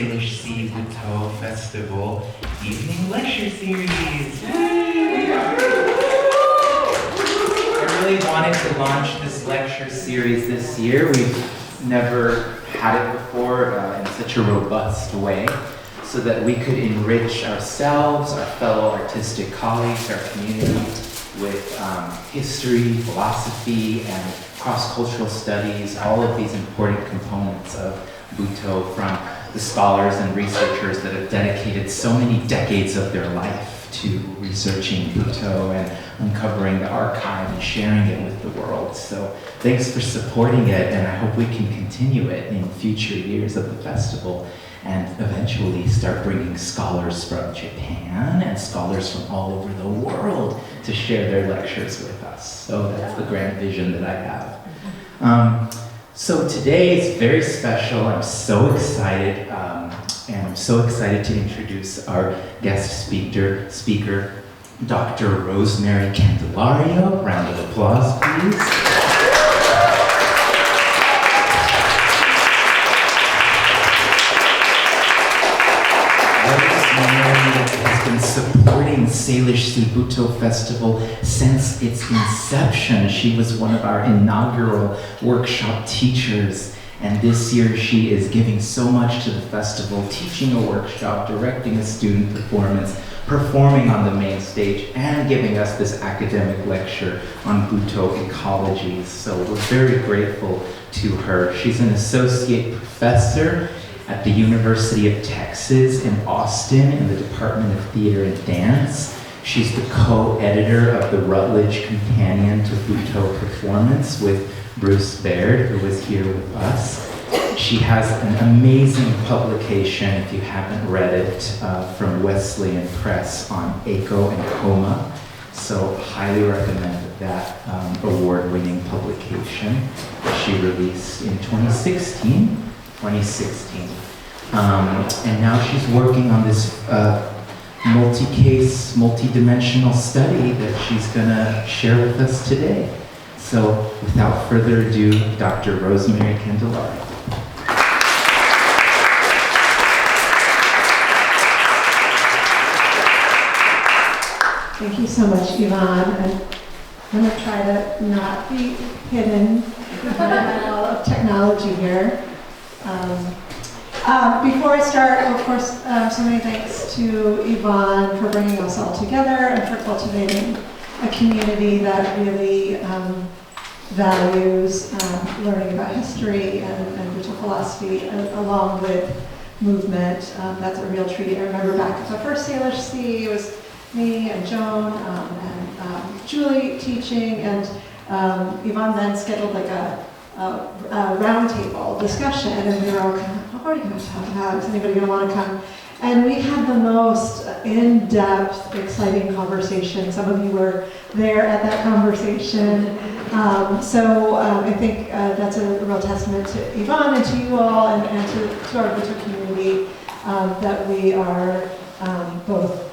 Salish Sea BUTOH Festival Evening Lecture Series. I really wanted to launch this lecture series this year. We've never had it before in such a robust way, so that we could enrich ourselves, our fellow artistic colleagues, our community with history, philosophy, and cross-cultural studies, all of these important components of BUTOH from the scholars and researchers that have dedicated so many decades of their life to researching BUTOH and uncovering the archive and sharing it with the world. So thanks for supporting it, and I hope we can continue it in future years of the festival and eventually start bringing scholars from Japan and scholars from all over the world to share their lectures with us. So that's the grand vision that I have. So today is very special. I'm so excited, and I'm so excited to introduce our guest speaker, Dr. Rosemary Candelario. Round of applause, please. Has been supporting Salish Sea BUTOH Festival since its inception. She was one of our inaugural workshop teachers, and this year she is giving so much to the festival, teaching a workshop, directing a student performance, performing on the main stage, and giving us this academic lecture on BUTOH Ecologies. So we're very grateful to her. She's an associate professor at the University of Texas in Austin in the Department of Theater and Dance. She's the co-editor of the Rutledge Companion to BUTOH Performance with Bruce Baird, who was here with us. She has an amazing publication, if you haven't read it, from Wesleyan Press on Eco and Coma. So highly recommend that award-winning publication that she released in 2016. And now she's working on this multi-case, multi-dimensional study that she's gonna share with us today. So without further ado, Dr. Rosemary Candelario. Thank you so much, Yvonne. And I'm gonna try to not be hidden behind all of technology here. Before I start, of course, so many thanks to Yvonne for bringing us all together and for cultivating a community that really values learning about history and BUTOH philosophy along with movement. That's a real treat. I remember back at the first Salish Sea, it was me and Joan and Julie teaching, and Yvonne then scheduled like a roundtable discussion, and we were all kind of, what are you going to talk about? Is anybody going to want to come? And we had the most in-depth, exciting conversation. Some of you were there at that conversation. So I think that's a real testament to Yvonne and to you all and to our BUTOH community that we are both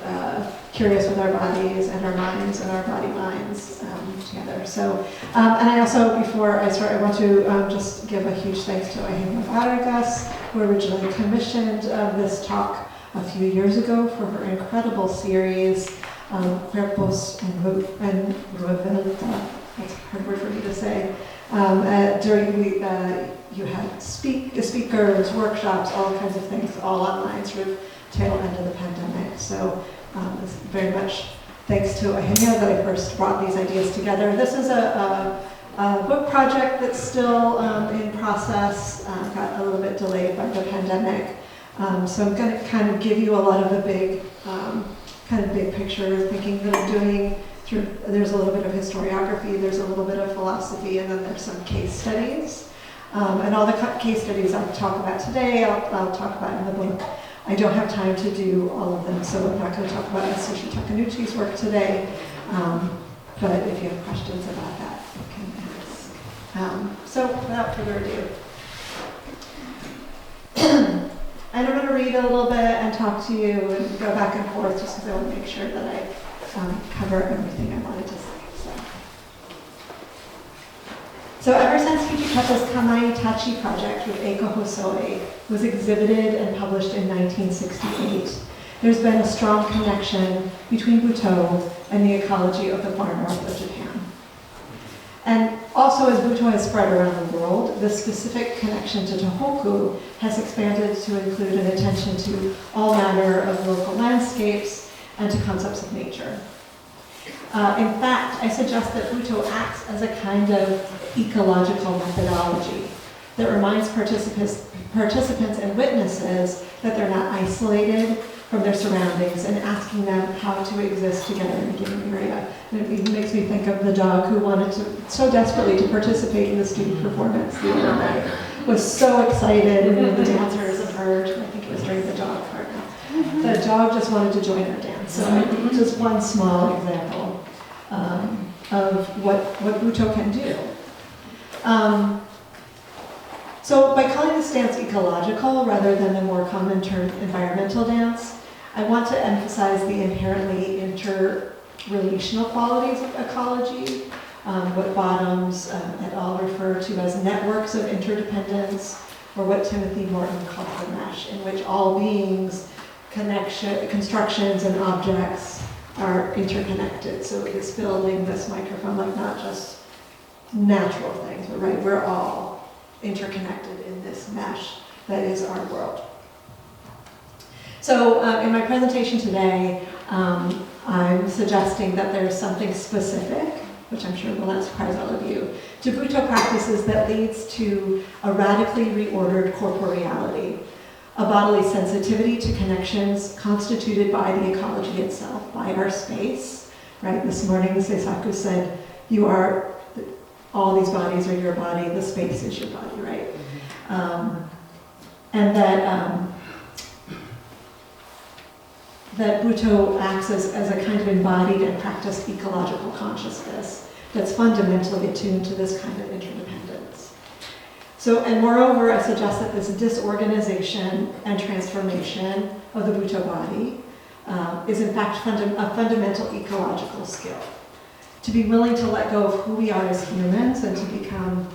curious with our bodies and our minds and our body-minds together. So, and I also, before I start, I want to just give a huge thanks to An-Magrith, who originally commissioned this talk a few years ago for her incredible series, Verpos and Revelta. That's a hard word for me to say. You had speakers, workshops, all kinds of things, all online, sort of tail end of the pandemic. So it's very much thanks to Ahimya that I first brought these ideas together. This is a book project that's still in process, got a little bit delayed by the pandemic. So I'm going to kind of give you a lot of the big, kind of big picture thinking that I'm doing. There's a little bit of historiography, there's a little bit of philosophy, and then there's some case studies. And all the case studies I'll talk about today, I'll talk about in the book. I don't have time to do all of them, so I'm not going to talk about Sushi Takanuchi's work today. But if you have questions about that, you can ask. So without further ado. And I'm going to read a little bit and talk to you and go back and forth just because I want to make sure that I cover everything I wanted to say. So ever since Hijikata's Kamaitachi project with Eiko Hosoe was exhibited and published in 1968, there's been a strong connection between BUTOH and the ecology of the far north of Japan. And also, as BUTOH has spread around the world, the specific connection to Tohoku has expanded to include an attention to all manner of local landscapes and to concepts of nature. In fact, I suggest that BUTOH acts as a kind of ecological methodology that reminds participants and witnesses that they're not isolated from their surroundings and asking them how to exist together in a given area. And it even makes me think of the dog who wanted to so desperately to participate in the student performance the other night, was so excited when the dancers emerged. I think it was during the dog part. The dog just wanted to join our dance. So just one small example of what BUTOH can do. So by calling this dance ecological rather than the more common term environmental dance, I want to emphasize the inherently interrelational qualities of ecology, what Bottoms et al. Refer to as networks of interdependence, or what Timothy Morton called the mesh, in which all beings, constructions, and objects are interconnected. So this building, this microphone, like not just natural things, but right, we're all interconnected in this mesh that is our world. So in my presentation today, I'm suggesting that there's something specific, which I'm sure will not surprise all of you, to BUTOH practices that leads to a radically reordered corporeality, a bodily sensitivity to connections constituted by the ecology itself, by our space. Right? This morning, Seisaku said, "You are." All these bodies are your body, the space is your body, right? And that BUTOH acts as a kind of embodied and practiced ecological consciousness that's fundamentally attuned to this kind of interdependence. So, and moreover, I suggest that this disorganization and transformation of the BUTOH body is in fact a fundamental ecological skill. To be willing to let go of who we are as humans and to become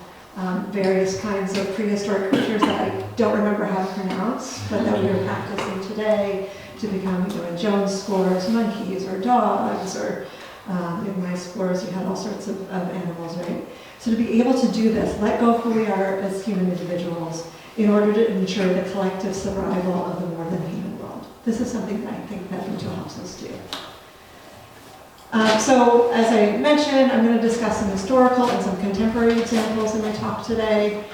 various kinds of prehistoric creatures that I don't remember how to pronounce, but that we are practicing today, to become, in Joan's scores, monkeys or dogs, or in my scores, you had all sorts of animals, right? So to be able to do this, let go of who we are as human individuals in order to ensure the collective survival of the more than human world. This is something that I think that BUTOH helps us do. So, as I mentioned, I'm going to discuss some historical and some contemporary examples in my talk today.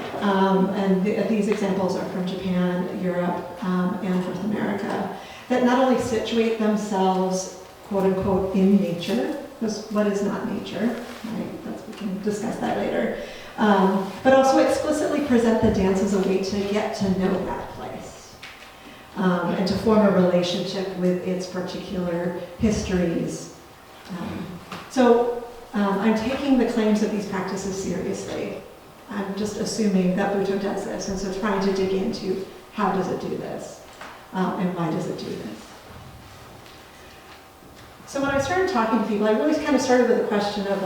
These examples are from Japan, Europe, and North America, that not only situate themselves, quote unquote, in nature, because what is not nature, right? We can discuss that later, but also explicitly present the dance as a way to get to know that place, and to form a relationship with its particular histories. I'm taking the claims of these practices seriously. I'm just assuming that BUTOH does this, and so trying to dig into how does it do this, and why does it do this. So when I started talking to people, I really kind of started with a question of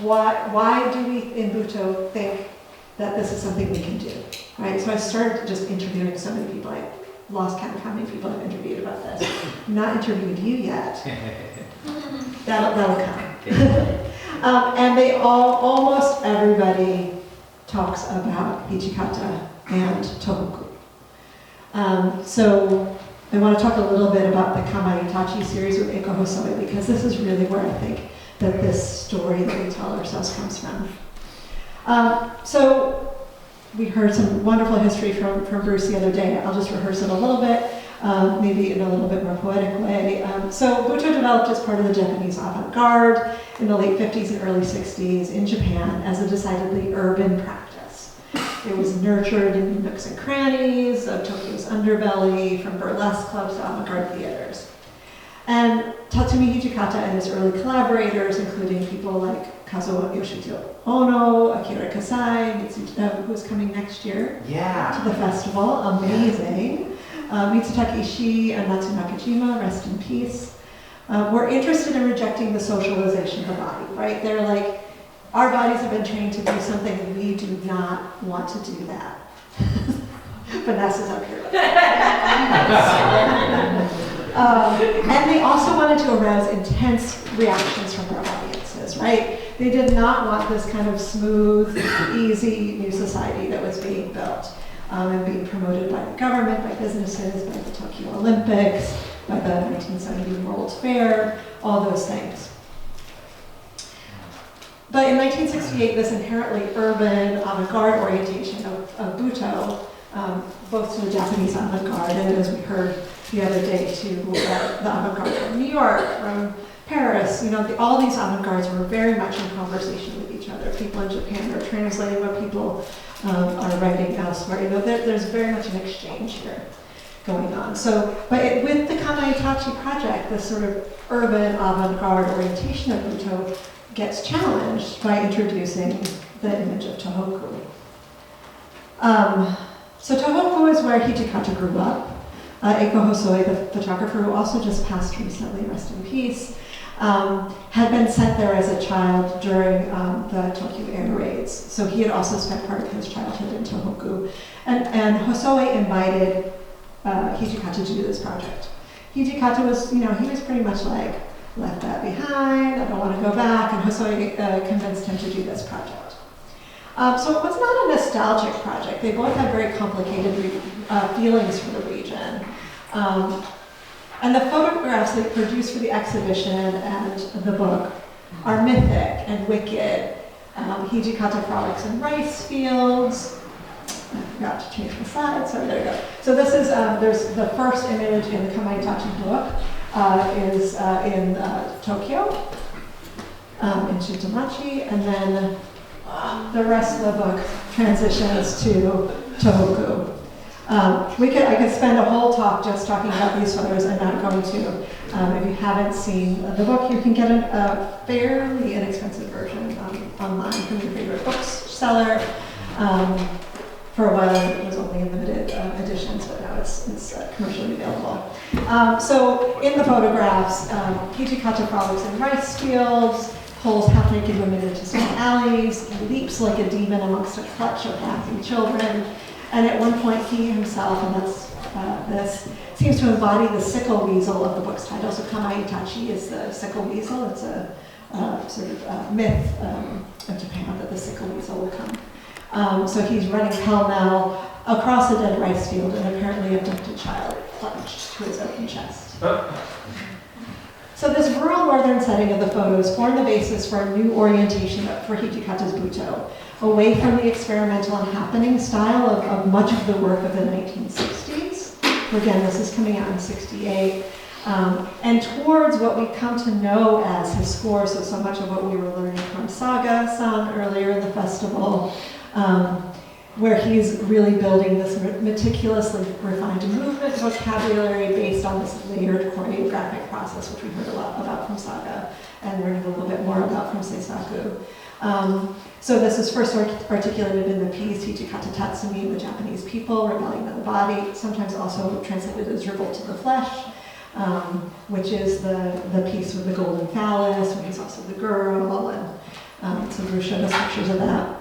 why do we in BUTOH think that this is something we can do, right? So I started just interviewing so many people. I lost count of how many people I've interviewed about this. I've not interviewed you yet. That'll come. And they almost everybody talks about Hijikata and Tohoku. So I want to talk a little bit about the Kamaitachi series with Eiko Hosoe, because this is really where I think that this story that we tell ourselves comes from. So we heard some wonderful history from Bruce the other day. I'll just rehearse it a little bit, maybe in a little bit more poetic way. So BUTOH developed as part of the Japanese avant-garde in the late 50s and early 60s in Japan as a decidedly urban practice. It was nurtured in nooks and crannies of Tokyo's underbelly, from burlesque clubs to avant-garde theaters. And Tatsumi Hijikata and his early collaborators, including people like Kazuo Yoshito Ono, Akira Kasai, who's coming next year to the festival, amazing. Mitsutake Ishii and Natsu Nakajima, rest in peace, were interested in rejecting the socialization of the body, right? They're like, our bodies have been trained to do something and we do not want to do that. Vanessa's up here. And they also wanted to arouse intense reactions from their audiences, right? They did not want this kind of smooth, easy new society that was being built and being promoted by the government, by businesses, by the Tokyo Olympics, by the 1970 World's Fair, all those things. But in 1968, this inherently urban avant-garde orientation of BUTOH, both to the Japanese avant-garde and, as we heard the other day, to the avant-garde from New York, from Paris, all these avant-gardes were very much in conversation with each other. People in Japan are translating what people are writing elsewhere. There's very much an exchange here going on. With the Kamaitachi project, this sort of urban avant-garde orientation of BUTOH gets challenged by introducing the image of Tohoku. So Tohoku is where Hijikata grew up. Eiko Hosoi, the photographer who also just passed recently, rest in peace, had been sent there as a child during the Tokyo air raids. So he had also spent part of his childhood in Tohoku. And Hosoi invited Hijikata to do this project. Hijikata was, he was pretty much like, left that behind, I don't want to go back, and Hosoi convinced him to do this project. So it was not a nostalgic project. They both had very complicated feelings for the region. And the photographs they produced for the exhibition and the book are mythic and wicked. Hijikata frolics in rice fields. I forgot to change the slide, so there you go. So this is, there's the first image in the Kamaitachi book is in Tokyo, in Shitamachi, and then the rest of the book transitions to Tohoku. I could spend a whole talk just talking about these photos. I'm not going to. If you haven't seen the book, you can get a fairly inexpensive version online from your favorite bookseller. For a while, it was only in limited editions, but now it's commercially available. So in the photographs, Hijikata frolics in rice fields, pulls half-naked women into small alleys, he leaps like a demon amongst a clutch of laughing children, and at one point he himself, and that's this, seems to embody the sickle weasel of the book's title. So Kamaitachi is the sickle weasel. It's a sort of myth of Japan that the sickle weasel will come. So he's running pell-mell across a dead rice field, and apparently abducted child plunged to his open chest. So this rural northern setting of the photos formed the basis for a new orientation for Hijikata's BUTOH, away from the experimental and happening style of much of the work of the 1960s. Again, this is coming out in '68. And towards what we come to know as his score, so much of what we were learning from Saga-san earlier in the festival, where he's really building this meticulously refined movement vocabulary based on this layered choreographic process, which we heard a lot about from Saga and learned a little bit more about from Seisaku. So this is first articulated in the piece Hijikata Tatsumi, the Japanese people rebelling to the body, sometimes also translated as revolt to the flesh, which is the piece with the golden phallus, where he's also the girl, and so Drew showed us pictures of that.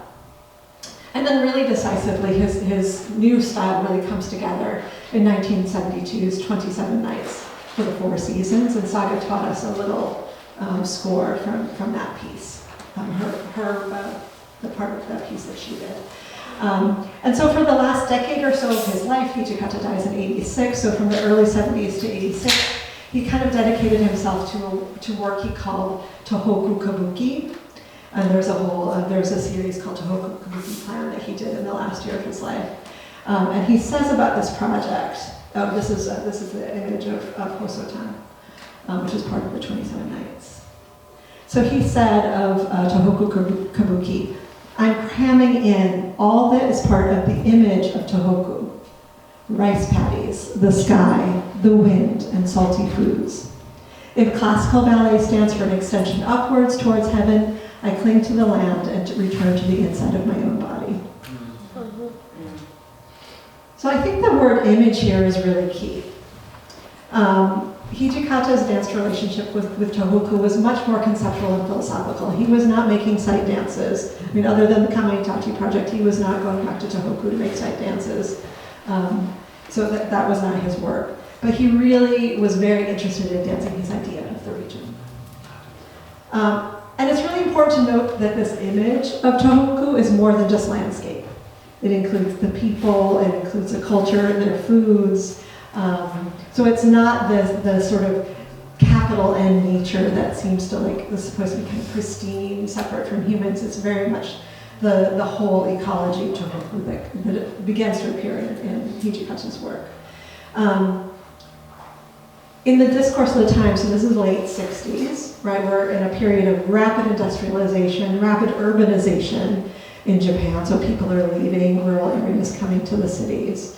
And then really decisively, his new style really comes together in 1972's 27 Nights for the Four Seasons, and Saga taught us a little score from that piece, the part of that piece that she did. And so for the last decade or so of his life, Hijikata dies in '86, so from the early '70s to '86, he kind of dedicated himself to work he called Tohoku Kabuki. And there's a series called Tohoku Kabuki Plan that he did in the last year of his life. And he says about this project, this is the image of Hosotan, which is part of the 27 Nights. So he said of Tohoku Kabuki, I'm cramming in all that is part of the image of Tohoku: rice paddies, the sky, the wind, and salty foods. If classical ballet stands for an extension upwards towards heaven, I cling to the land and return to the inside of my own body. So I think the word image here is really key. Hijikata's dance relationship with Tohoku was much more conceptual and philosophical. He was not making site dances. I mean, other than the Kamaitachi project, he was not going back to Tohoku to make site dances. So that was not his work. But he really was very interested in dancing his idea of the region. And it's really important to note that this image of Tohoku is more than just landscape. It includes the people, it includes the culture, their foods. So it's not the sort of capital N nature that seems to is supposed to be kind of pristine, separate from humans. It's very much the whole ecology of Tohoku that begins to appear in Hijikata's work. In the discourse of the time, so this is late 60s, right? We're in a period of rapid industrialization, rapid urbanization in Japan. So people are leaving rural areas, coming to the cities.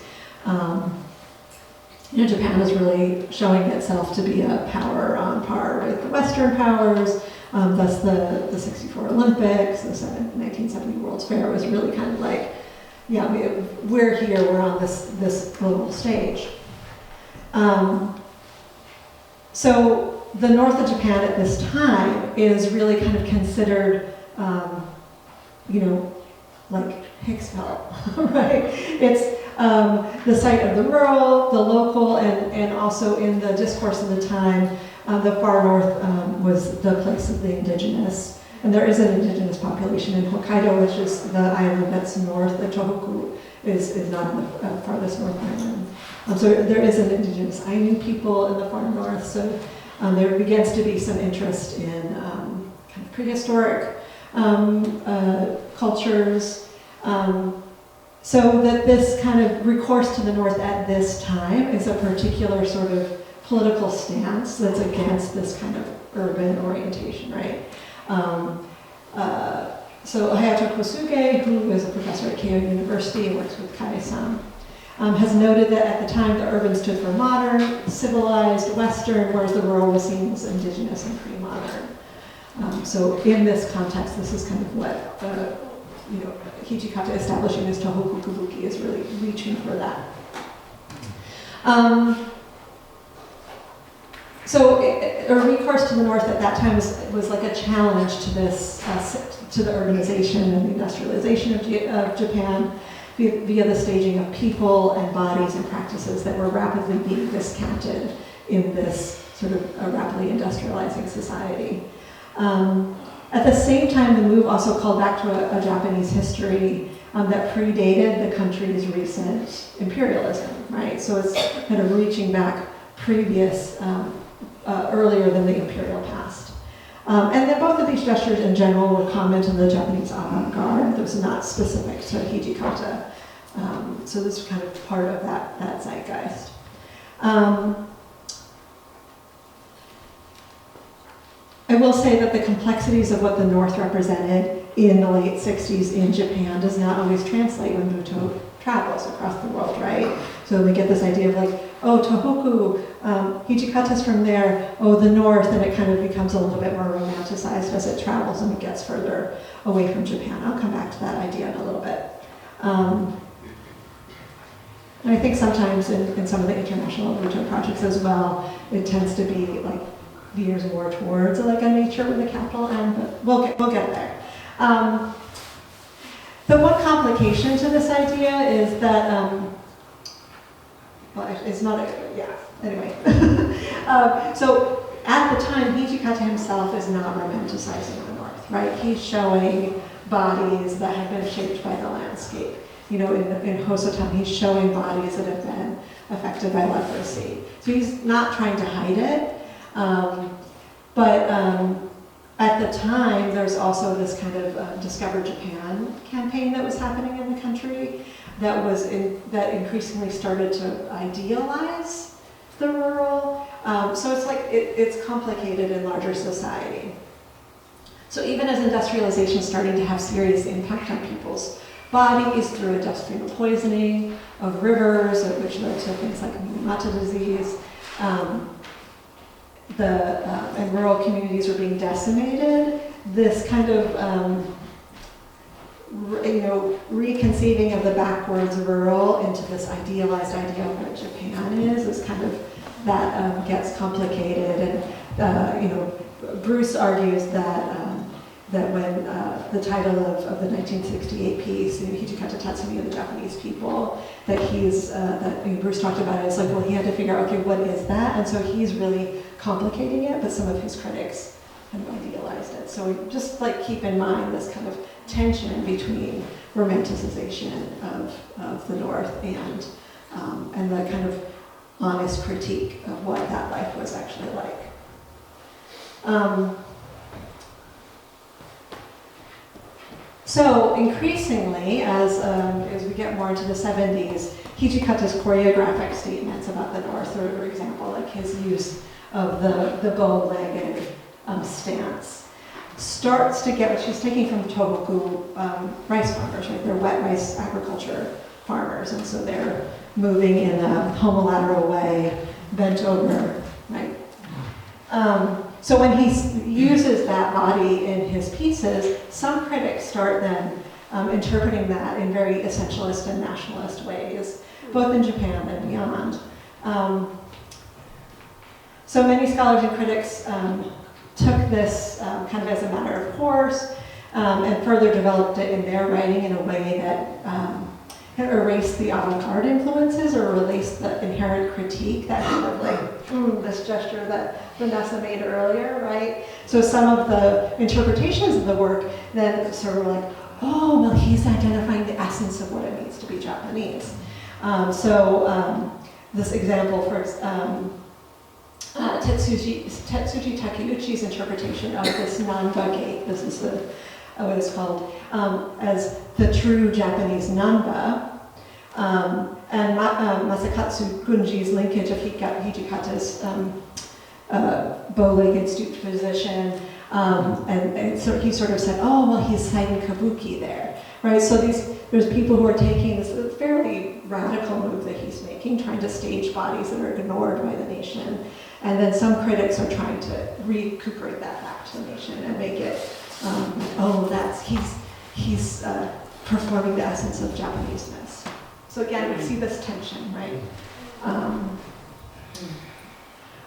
Japan is really showing itself to be a power on par with the Western powers. Thus the 64 Olympics, the 1970 World's Fair was really kind of like, yeah, we're here, we're on this global stage. So the north of Japan at this time is really kind of considered, like Hicksville, right? It's the site of the rural, the local, and also in the discourse of the time, the far north was the place of the indigenous. And there is an indigenous population in Hokkaido, which is the island that's north. The Tohoku is not in the farthest north island. So there is an indigenous Ainu people in the far north. So there begins to be some interest in kind of prehistoric cultures. So that this kind of recourse to the north at this time is a particular sort of political stance that's against this kind of urban orientation, right? So Hayato Kosuge, who is a professor at Keio University and works with Kai-san, has noted that at the time the urban stood for modern, civilized, Western, whereas the rural was seen as indigenous and pre-modern. So in this context, this is kind of what Hijikata establishing as Tohoku Kabuki is really reaching for that. So a recourse to the north at that time was like a challenge to this, to the urbanization and the industrialization of Japan via the staging of people and bodies and practices that were rapidly being discounted in this sort of rapidly industrializing society. At the same time, the move also called back to a Japanese history that predated the country's recent imperialism, right? So it's kind of reaching back previous, earlier than the imperial past. And then both of these gestures in general were common to the Japanese avant-garde. That was not specific to Hijikata. So this is kind of part of that zeitgeist. I will say that the complexities of what the North represented in the late 60s in Japan does not always translate when BUTOH travels across the world, right? So we get this idea of like, oh, Tohoku, Hijikata's from there, oh, the North, and it kind of becomes a little bit more romanticized as it travels and it gets further away from Japan. I'll come back to that idea in a little bit. And I think sometimes in some of the international BUTOH projects as well, it tends to be like veers more towards like a nature with a capital N, but we'll get there. The one complication to this idea is that, well, it's not, anyway. So at the time, Hijikata himself is not romanticizing the North, right? He's showing bodies that have been shaped by the landscape. You know, in Hosotan, he's showing bodies that have been affected by leprosy. So he's not trying to hide it. But at the time, there's also this kind of Discover Japan campaign that was happening in the country that increasingly started to idealize the rural. So it's like it's complicated in larger society. So even as industrialization is starting to have serious impact on people's bodies through industrial poisoning of rivers, which led to things like Minamata disease, and rural communities were being decimated, this kind of reconceiving of the backwards rural into this idealized idea of what Japan is kind of that gets complicated. And, Bruce argues that that when the title of the 1968 piece, Hijikata Tatsumi of the Japanese people, that Bruce talked about it, it's like, well, he had to figure out, okay, what is that? And so he's really complicating it, but some of his critics kind of idealized it. So just like keep in mind this kind of tension between romanticization of the North and the kind of honest critique of what that life was actually like. So increasingly, as we get more into the 70s, Hijikata's choreographic statements about the North, for example, like his use of the bow-legged stance, starts to get what she's taking from Tohoku rice farmers, right? They're wet rice agriculture farmers, and so they're moving in a homolateral way, bent over, right? So when he uses that body in his pieces, some critics start then interpreting that in very essentialist and nationalist ways, both in Japan and beyond. So many scholars and critics took this kind of as a matter of course and further developed it in their writing in a way that erased the avant-garde influences or erased the inherent critique, that kind of like, this gesture that Vanessa made earlier, right? So some of the interpretations of the work then sort of like, oh, well, he's identifying the essence of what it means to be Japanese. This example for Tetsuji Takeuchi's interpretation of this Nanba gate, this is what it's called, as the true Japanese Nanba, and Masakatsu Gunji's linkage of Hijikata's bow-legged stooped position, and so he sort of said, oh, well, he's citing kabuki there, right? So there's people who are taking this fairly radical move that he's making, trying to stage bodies that are ignored by the nation, and then some critics are trying to recuperate that back to the nation and make it, he's performing the essence of Japaneseness. So again, we see this tension, right?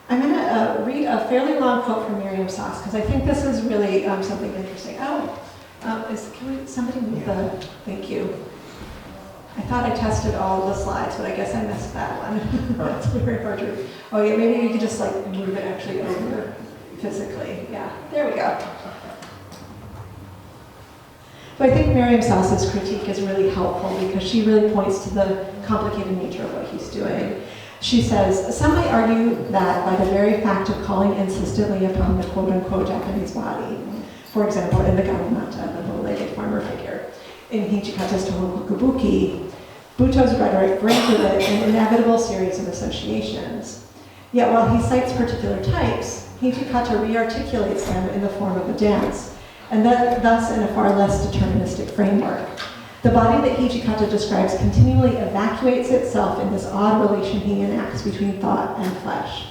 I'm going to read a fairly long quote from Miriam Sass, because I think this is really something interesting. Somebody move the, thank you. I thought I tested all the slides, but I guess I missed that one. That's very hard to, oh yeah, maybe you could just like move it actually over physically. Yeah, there we go. But I think Miriam Sass's critique is really helpful because she really points to the complicated nature of what he's doing. She says, some might argue that by the very fact of calling insistently upon the quote-unquote Japanese body, for example, in the Garamata, the bow-legged farmer figure, in Hijikata's Tohoku Kabuki, BUTOH's rhetoric brings with it an inevitable series of associations. Yet while he cites particular types, Hijikata re-articulates them in the form of a dance, and thus in a far less deterministic framework. The body that Hijikata describes continually evacuates itself in this odd relation he enacts between thought and flesh.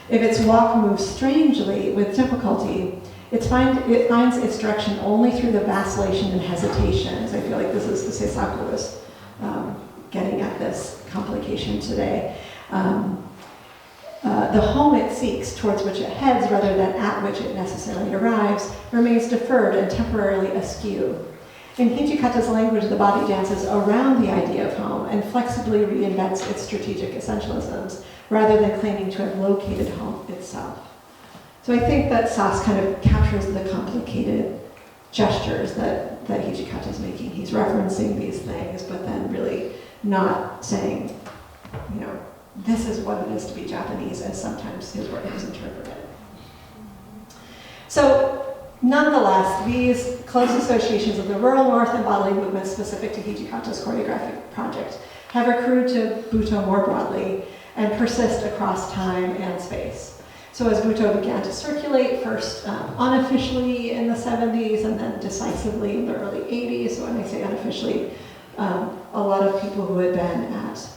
If its walk moves strangely, with difficulty, it finds its direction only through the vacillation and hesitations. I feel like this is the Seisaku was getting at this complication today. The home it seeks, towards which it heads rather than at which it necessarily arrives, remains deferred and temporarily askew. In Hijikata's language, the body dances around the idea of home and flexibly reinvents its strategic essentialisms, rather than claiming to have located home itself. So I think that Sass kind of captures the complicated gestures that Hijikata is making. He's referencing these things, but then really not saying, this is what it is to be Japanese, as sometimes his work is interpreted. So, nonetheless, these close associations of the rural North and bodily movements specific to Hijikata's choreographic project have accrued to BUTOH more broadly and persist across time and space. So as BUTOH began to circulate, first unofficially in the 70s and then decisively in the early 80s, so when I say unofficially, a lot of people who had been at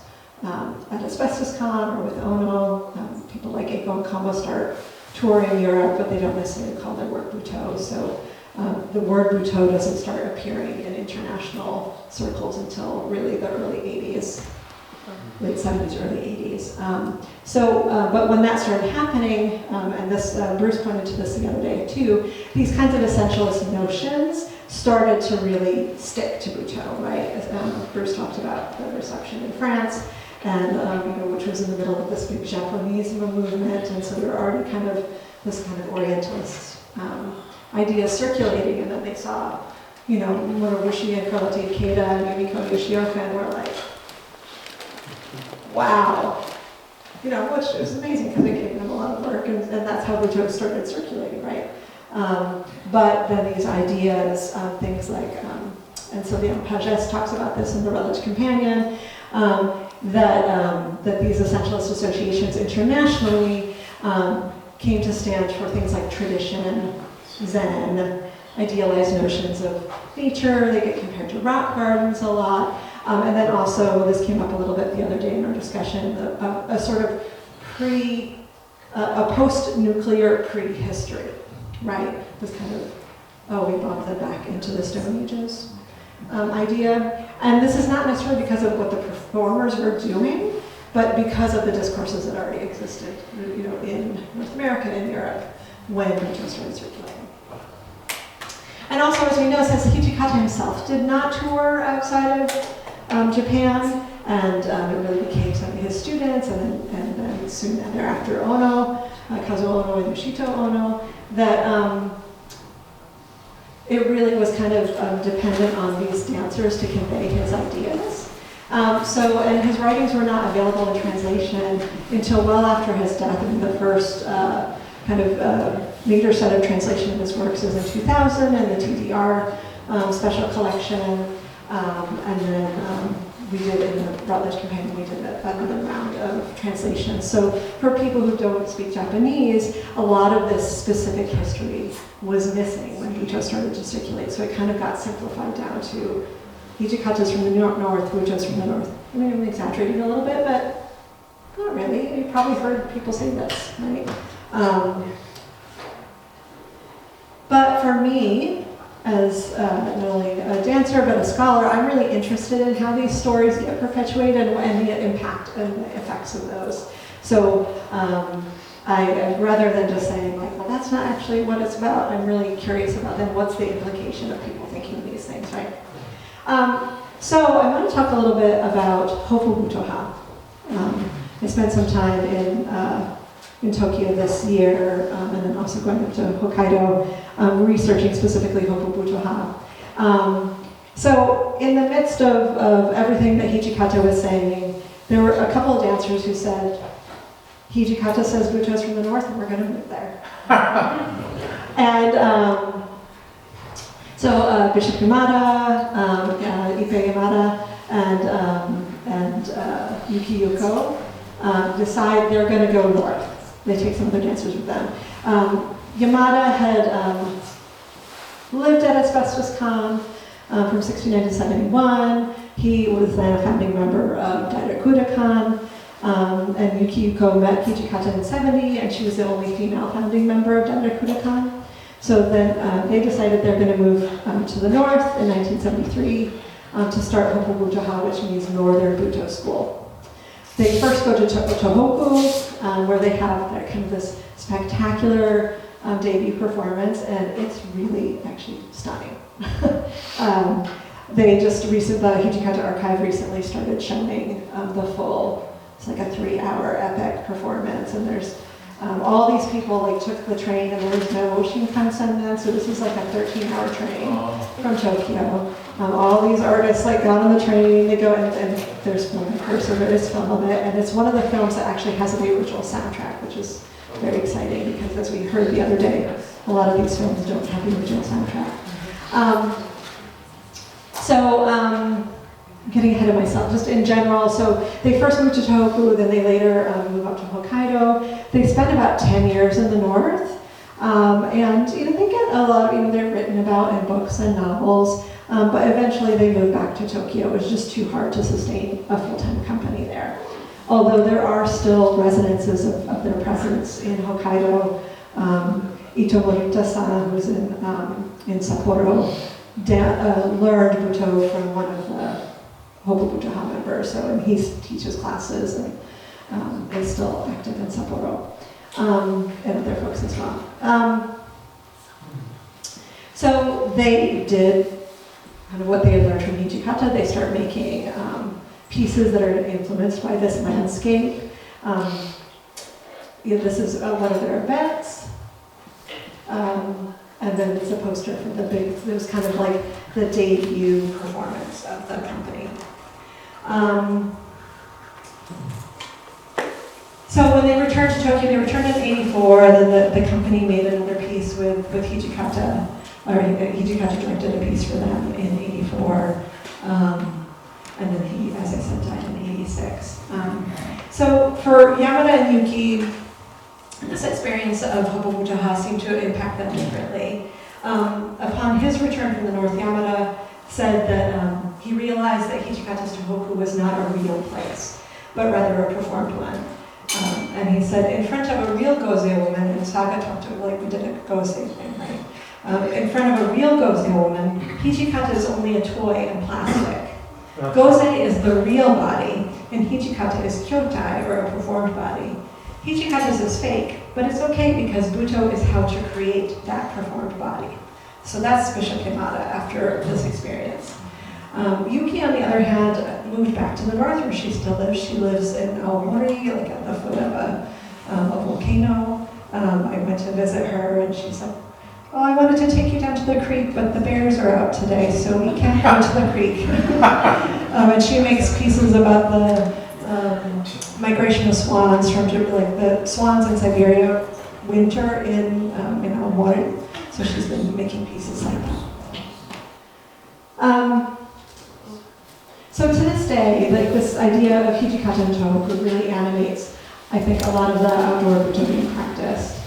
AsbestosCon or with Ono, people like Eiko and Combo start touring Europe, but they don't necessarily call their work BUTOH. So the word BUTOH doesn't start appearing in international circles until really the early 80s. late 70s, early 80s. But when that started happening, and this, Bruce pointed to this the other day too, these kinds of essentialist notions started to really stick to BUTOH, right? Bruce talked about the reception in France, and which was in the middle of this big Japanese movement, and so there were already kind of this kind of Orientalist idea circulating, and then they saw, Morobushi and Kurota Ikeda and Yumiko Yoshioka, and we're like, wow, which is amazing because it gave them a lot of work, and that's how BUTOH started circulating, right? But then these ideas, things like, and Sylvain Pagès talks about this in The Rutledge Companion, that these essentialist associations internationally came to stand for things like tradition, Zen, idealized notions of nature. They get compared to rock gardens a lot. And then also, this came up a little bit the other day in our discussion, a sort of a post-nuclear prehistory, right? This kind of, we bumped them back into the Stone Ages idea. And this is not necessarily because of what the performers were doing, but because of the discourses that already existed, in North America and Europe when BUTOH started circulating. And also, as we know, since Hijikata himself did not tour outside of Japan, and it really became some of his students, and then soon thereafter Ono, Kazuo Ono and Yoshito Ono, that it really was kind of dependent on these dancers to convey his ideas. And his writings were not available in translation until well after his death. And the first major set of translation of his works is in 2000 in the TDR special collection. And then we did in the Rutledge Companion, we did another round of translations. So for people who don't speak Japanese, a lot of this specific history was missing when BUTOH started to circulate. So it kind of got simplified down to Hijikata's from the north, BUTOH's from the north. I mean, I'm exaggerating a little bit, but not really. You probably heard people say this, right? But for me, as not only a dancer but a scholar, I'm really interested in how these stories get perpetuated and the impact and the effects of those. So I rather than just saying like, well, that's not actually what it's about, I'm really curious about then what's the implication of people thinking these things, right? So I want to talk a little bit about Hoppu Butoha. I spent some time in Tokyo this year, and then also going up to Hokkaido, researching specifically Hoppu Butoha. So in the midst of everything that Hijikata was saying, there were a couple of dancers who said, Hijikata says BUTOH's from the north and we're going to move there. And so Bishop Yamada, Ipe Yamada, and Yuki Yoko decide they're going to go north. They take some of their dancers with them. Yamada had lived at Asbestos Con from 69 to 71. He was then a founding member of Daidakuda Con. And Yuki Yuko met Hijikata in 70, and she was the only female founding member of Daidakuda Con. So then they decided they're going to move to the north in 1973 to start Hoppu Butoha, which means Northern BUTOH School. They first go to Tohoku, where they have kind of this spectacular debut performance, and it's really actually stunning. They just the Hijikata Archive recently started showing the full. It's like a 3-hour epic performance, and there's all these people took the train, and there was no Shinkansen then, so this was like a 13-hour train from Tokyo. All these artists got on the train, they go, and there's film, of course, so there is film of it, and it's one of the films that actually has the original soundtrack, which is very exciting, because as we heard the other day, a lot of these films don't have the original soundtrack. Getting ahead of myself, just in general, so they first moved to Tohoku, then they later moved up to Hokkaido. They spent about 10 years in the north, and they get a lot of, they're written about in books and novels, but eventually they moved back to Tokyo. It was just too hard to sustain a full-time company there. Although there are still residences of their presence in Hokkaido. Ito Morita-san, who's in Sapporo, learned BUTOH from one of the Hopo BUTOH member, so and he teaches classes and is still active in Sapporo, and other folks as well. So they did kind of what they had learned from Hijikata. They start making pieces that are influenced by this landscape. This is one of their events. And then it's a poster for the big, it was kind of like the debut performance of the company. So when they returned to Tokyo, they returned in '84, and then the company made another piece with Hijikata, or Hijikata directed a piece for them in '84. And then he, as I said, died in '86. So for Yamada and Yuki, this experience of Hopo BUTOH seemed to impact them differently. Upon his return from the North, Yamada said that he realized that Hijikata's Tohoku was not a real place, but rather a performed one. And he said, in front of a real Gozei woman, and Saga talked to like we did a Gozei thing, right? In front of a real Gozei woman, Hijikata is only a toy and plastic. Gozei is the real body, and Hijikata is kyotai, or a performed body. Hijikata's is fake, but it's okay because BUTOH is how to create that performed body. So that's Bishop Yamada after this experience. Yuki, on the other hand, moved back to the north where she still lives. She lives in Aomori, like at the foot of a volcano. I went to visit her and she said, "Oh, I wanted to take you down to the creek, but the bears are out today, so we can't go to the creek." And she makes pieces about the migration of swans from like the swans in Siberia winter in Aomori. So she's been making pieces like that. So to this day, like this idea of Hijikata and Tohoku really animates, I think, a lot of the outdoor BUTOH being practiced.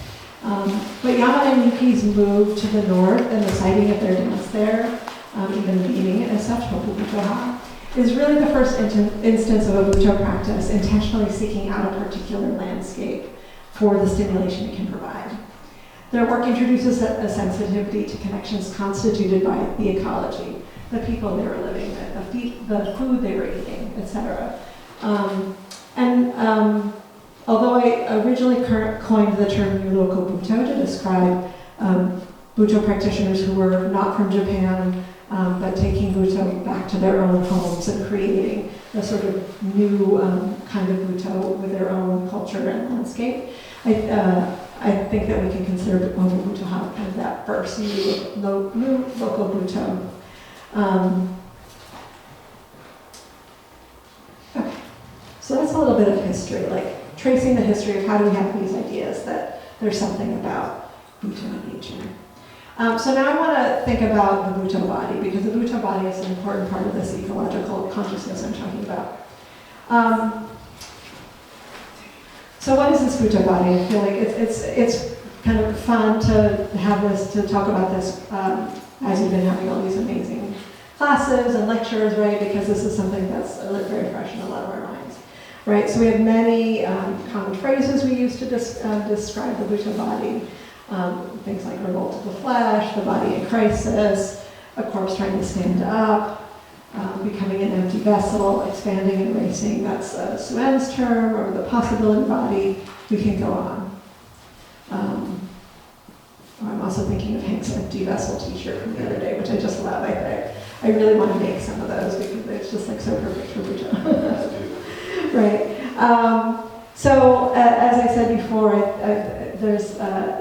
But Yamada and Yuki's move to the north and the siting of their dance there, even naming it as such, Hopo BUTOH, is really the first instance of a BUTOH practice intentionally seeking out a particular landscape for the stimulation it can provide. Their work introduces a sensitivity to connections constituted by the ecology, the people they were living with, the food they were eating, etc. Although I originally coined the term New Local BUTOH to describe BUTOH practitioners who were not from Japan, but taking BUTOH back to their own homes and creating a sort of new kind of BUTOH with their own culture and landscape, I think that we can consider Hopo BUTOH kind of that first new local BUTOH. Okay, so that's a little bit of history, like tracing the history of how do we have these ideas that there's something about BUTOH in nature. So now I want to think about the BUTOH body, because the BUTOH body is an important part of this ecological consciousness I'm talking about. So what is this BUTOH body? I feel like it's kind of fun to have this, to talk about this as we've been having all these amazing classes and lectures, right? Because this is something that's very fresh in a lot of our minds, right? So we have many common phrases we use to describe the BUTOH body. Things like revolt of the flesh, the body in crisis, a corpse trying to stand up, becoming an empty vessel, expanding and erasing, that's Suen's term, or the possibility body. We can go on. I'm also thinking of Hank's empty vessel t-shirt from the other day, which I just love. I really want to make some of those because it's just like so perfect for BUTOH. Right. So as I said before, there's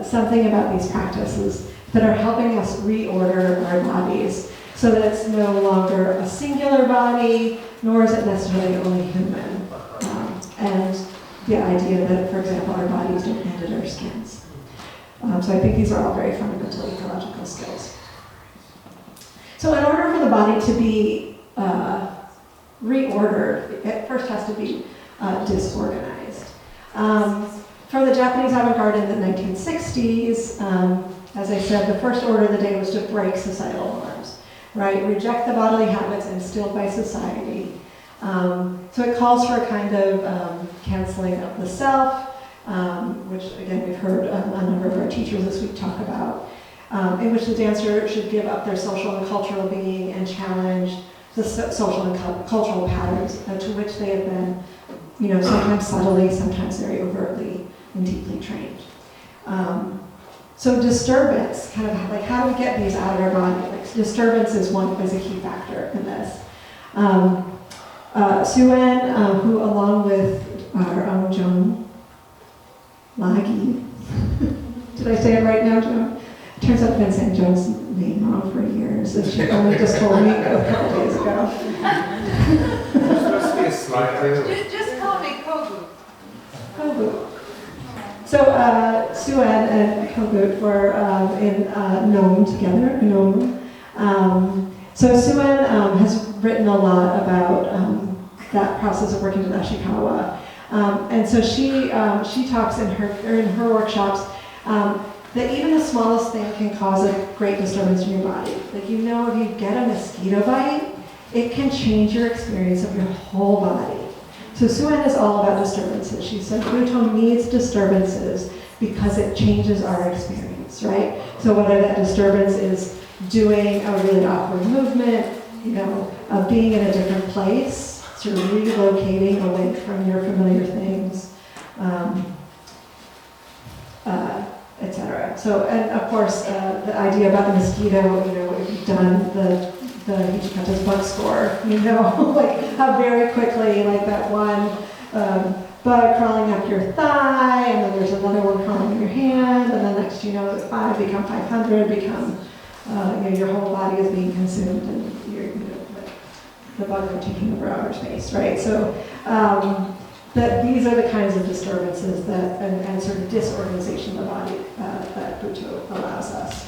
something about these practices that are helping us reorder our bodies so that it's no longer a singular body, nor is it necessarily only human. And the idea that, for example, our bodies don't end at our skins. So I think these are all very fundamental ecological skills. So in order for the body to be reordered, it first has to be disorganized. For the Japanese avant-garde in the 1960s, as I said, the first order of the day was to break societal norms, right? Reject the bodily habits instilled by society. So it calls for a kind of canceling of the self, which again we've heard a number of our teachers this week talk about, in which the dancer should give up their social and cultural being and challenge the social and cultural patterns to which they have been, sometimes subtly, sometimes very overtly and deeply trained. So disturbance, kind of like how do we get these out of our body? Like disturbance is a key factor in this. Suen, who along with our own Joan Laggy, did I say it right now, Joan? Turns out I've been saying Joan's name wrong for years, and she only just told me a couple days ago. There's supposed to be a slide there. Just call me Kogu. Kogu. So Suen and Kogut were in Nome together, Nome. So Suen has written a lot about that process of working with Ashikawa. And so she talks in her workshops that even the smallest thing can cause a great disturbance in your body. Like, if you get a mosquito bite, it can change your experience of your whole body. So Suen is all about disturbances. She said BUTOH needs disturbances because it changes our experience, right? So whether that disturbance is doing a really awkward movement, being in a different place, sort of relocating away from your familiar things, etc. So, and of course, the idea about the mosquito, if you've done the Hichikata's bug score, like how very quickly, like that one bug crawling up your thigh, and then there's another one crawling in your hand, and then next you know, 5 become 500, become, your whole body is being consumed, and the bugs are taking over outer space, right? So, that these are the kinds of disturbances that, and sort of disorganization of the body that BUTOH allows us.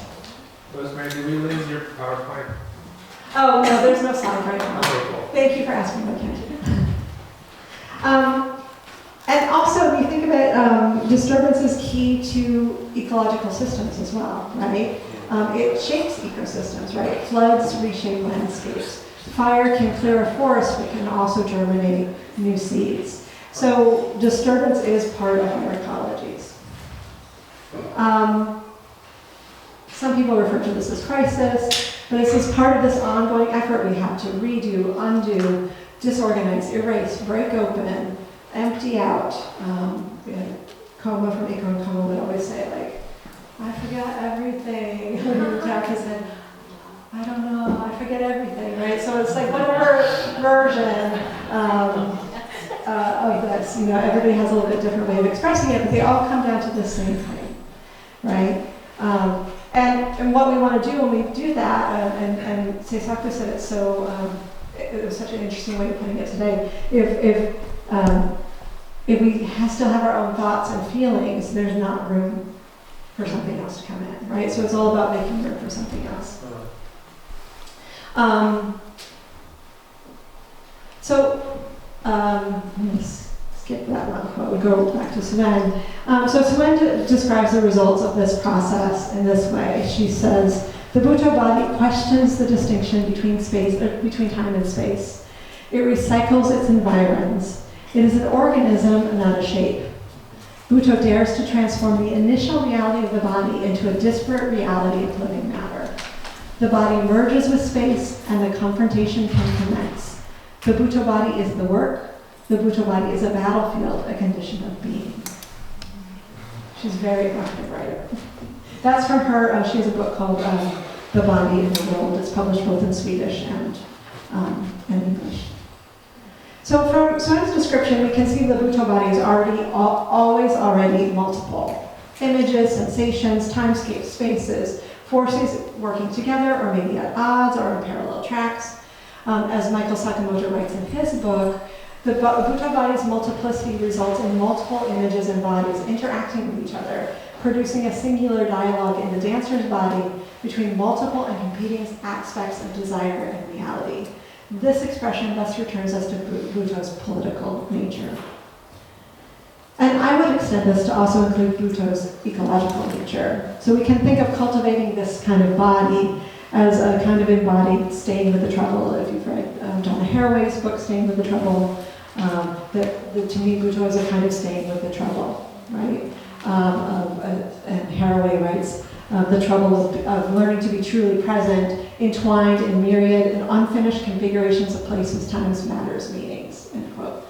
Rosemary, did we lose your PowerPoint? Oh, no, there's no slide right now. Okay, cool. Thank you for asking, okay. And also, if you think of it, disturbance is key to ecological systems as well, right? It shapes ecosystems, right? Floods reshape landscapes. Fire can clear a forest, but can also germinate new seeds. So disturbance is part of our ecologies. Some people refer to this as crisis, but this is part of this ongoing effort we have to redo, undo, disorganize, erase, break open, empty out. Koma from Eco and Koma would always say, like, I forgot everything. Jack has said, I don't know, I forget everything, right? So it's like whatever version of this, everybody has a little bit different way of expressing it, but they all come down to the same thing, right? And what we want to do when we do that, and Seisaku said it so, it was such an interesting way of putting it today. If we still have our own thoughts and feelings, there's not room for something else to come in, right? So it's all about making room for something else. Let me skip that one quote. We go back to Suen. So Suen describes the results of this process in this way. She says, the BUTOH body questions the distinction between time and space. It recycles its environs. It is an organism, not a shape. BUTOH dares to transform the initial reality of the body into a disparate reality of living matter. The body merges with space, and the confrontation can commence. The BUTOH body is the work. The BUTOH body is a battlefield, a condition of being. She's a very effective writer. That's from her. She has a book called The Body in the World. It's published both in Swedish and English. So from Suen's description, we can see the BUTOH body is already multiple. Images, sensations, timescapes, spaces, forces working together, or maybe at odds, or in parallel tracks. As Michael Sakamoto writes in his book, the BUTOH body's multiplicity results in multiple images and bodies interacting with each other, producing a singular dialogue in the dancer's body between multiple and competing aspects of desire and reality. This expression thus returns us to BUTOH's political nature. And I would extend this to also include BUTOH's ecological nature. So we can think of cultivating this kind of body as a kind of embodied staying with the trouble. If you've read Donna Haraway's book, Staying with the Trouble, to me, BUTOH is a kind of staying with the trouble, right? And Haraway writes, the trouble of learning to be truly present, entwined in myriad and unfinished configurations of places, times, matters, meanings, end quote.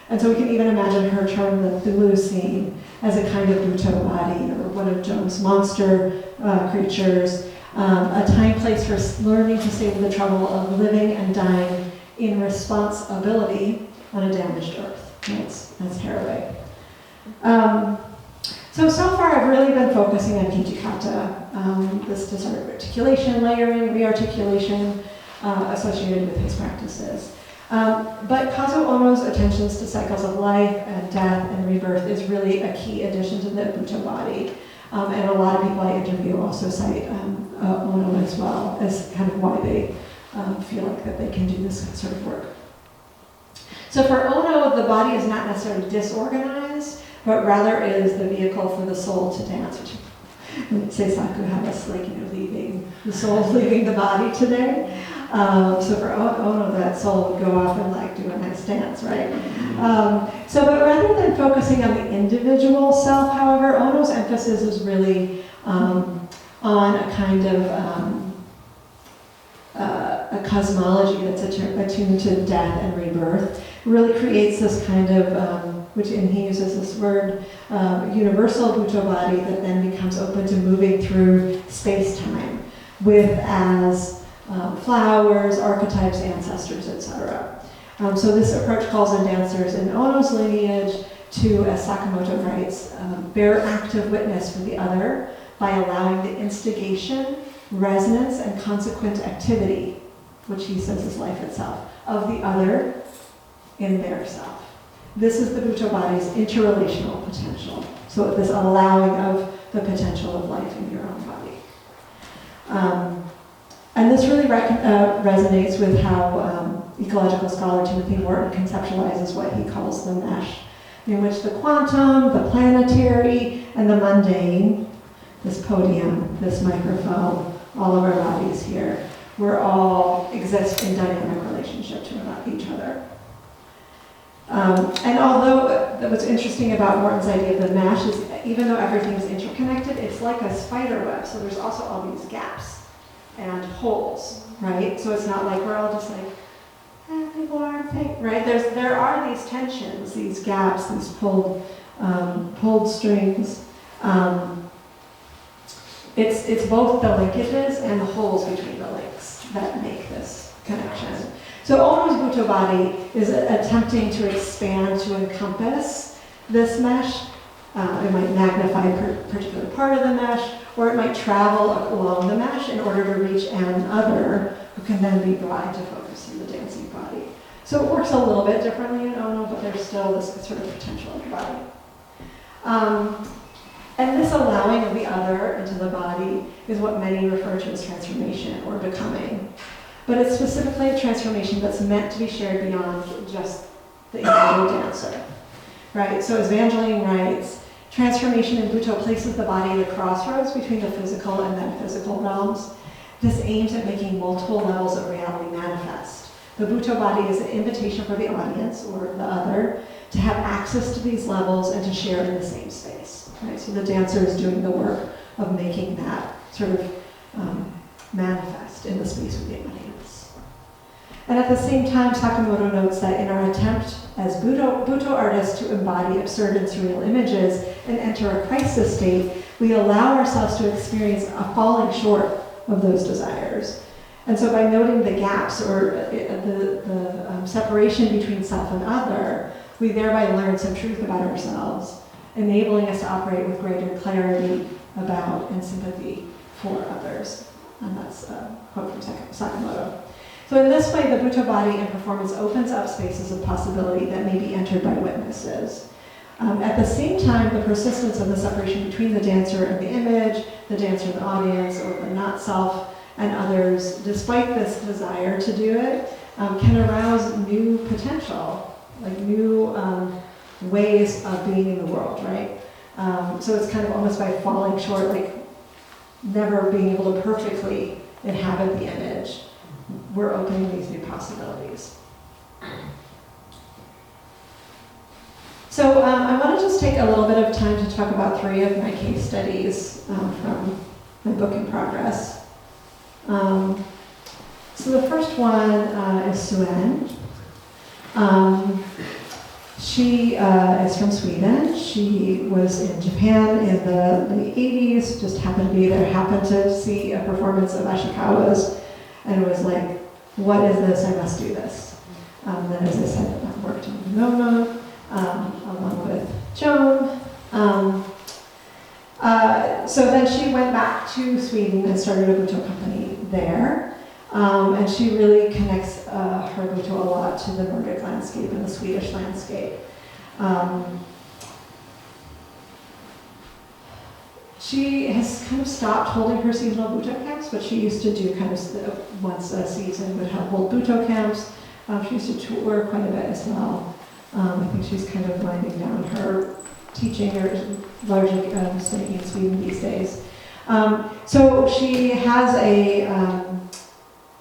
And so we can even imagine her term the Thulu scene as a kind of BUTOH body, or one of Joan's monster creatures, a time place for learning to save the trouble of living and dying in responsibility on a damaged earth. That's Haraway. So far I've really been focusing on Kijikata, this sort of articulation, layering, rearticulation associated with his practices. But Kazu Ono's attentions to cycles of life and death and rebirth is really a key addition to the BUTOH body. And a lot of people I interview also cite Ono as well as kind of why they feel like that they can do this sort of work. So for Ono, the body is not necessarily disorganized, but rather is the vehicle for the soul to dance, which Seisaku had us leaving, the soul leaving the body today. So for Ono, that soul would go off and do a nice dance, right? But rather than focusing on the individual self, however, Ono's emphasis is really on a kind of a cosmology that's attuned to death and rebirth. It really creates this kind of, and he uses this word, universal BUTOH body that then becomes open to moving through space-time with as flowers, archetypes, ancestors, etc. So this approach calls on dancers in Ono's lineage to, as Sakamoto writes, bear active witness for the other by allowing the instigation, resonance, and consequent activity, which he says is life itself, of the other in their self. This is the BUTOH body's interrelational potential. So this allowing of the potential of life in your own body. And this really resonates with how ecological scholar Timothy Morton conceptualizes what he calls the mesh, in which the quantum, the planetary, and the mundane, this podium, this microphone, all of our bodies here, we're all exist in dynamic relationship to each other. And although what's interesting about Morton's idea of the mesh is even though everything is interconnected, it's like a spider web, so there's also all these gaps and holes, right? So it's not like we're all just people aren't fake, right? There are these tensions, these gaps, these pulled strings. It's both the linkages and the holes between the links that make this connection. So Ono's BUTOH body is attempting to expand to encompass this mesh. It might magnify a particular part of the mesh, or it might travel along the mesh in order to reach an other who can then be brought into focus in the dancing body. So it works a little bit differently in Ono, but there's still this sort of potential in the body. And this allowing of the other into the body is what many refer to as transformation or becoming. But it's specifically a transformation that's meant to be shared beyond just the individual dancer, right? So as Evangeline writes, transformation in BUTOH places the body at a crossroads between the physical and metaphysical realms. This aims at making multiple levels of reality manifest. The BUTOH body is an invitation for the audience, or the other, to have access to these levels and to share in the same space, right? So the dancer is doing the work of making that sort of manifest in the space with the audience. And at the same time, Sakamoto notes that in our attempt as BUTOH artists to embody absurd and surreal images and enter a crisis state, we allow ourselves to experience a falling short of those desires. And so by noting the gaps or the separation between self and other, we thereby learn some truth about ourselves, enabling us to operate with greater clarity about and sympathy for others. And that's a quote from Sakamoto. So in this way, the BUTOH body and performance opens up spaces of possibility that may be entered by witnesses. At the same time, the persistence of the separation between the dancer and the image, the dancer and the audience, or the not self and others, despite this desire to do it, can arouse new potential, like new ways of being in the world, right? So it's kind of almost by falling short, like never being able to perfectly inhabit the image, we're opening these new possibilities. So I want to just take a little bit of time to talk about 3 of my case studies from my book in progress. So the first one is Suen. She is from Sweden. She was in Japan in the late 80s, just happened to be there, happened to see a performance of Ashikawa's, and was like, what is this? I must do this. Then, as I said, I worked in Noma, along with Joan. So then she went back to Sweden and started a BUTOH company there. And she really connects her BUTOH a lot to the Nordic landscape and the Swedish landscape. She has kind of stopped holding her seasonal BUTOH camps, but she used to do kind of once a season would hold BUTOH camps. She used to tour quite a bit as well. I think she's kind of winding down her teaching, or largely studying in Sweden these days. So she has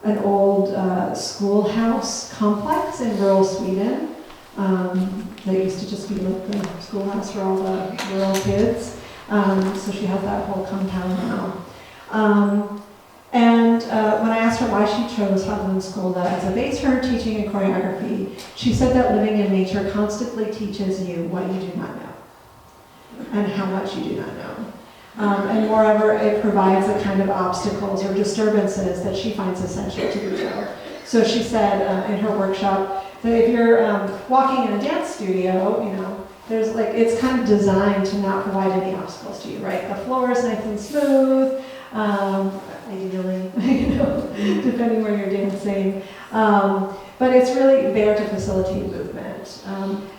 an old schoolhouse complex in rural Sweden that used to just be like the schoolhouse for all the rural kids. So she has that whole compound now. And when I asked her why she chose Haglandskola as a base for her teaching and choreography, she said that living in nature constantly teaches you what you do not know and how much you do not know. And moreover, it provides the kind of obstacles or disturbances that she finds essential to BUTOH. So she said in her workshop that if you're walking in a dance studio, you know, there's like, it's kind of designed to not provide any obstacles to you, right? The floor is nice and smooth, ideally, you know, depending where you're dancing. But it's really there to facilitate movement.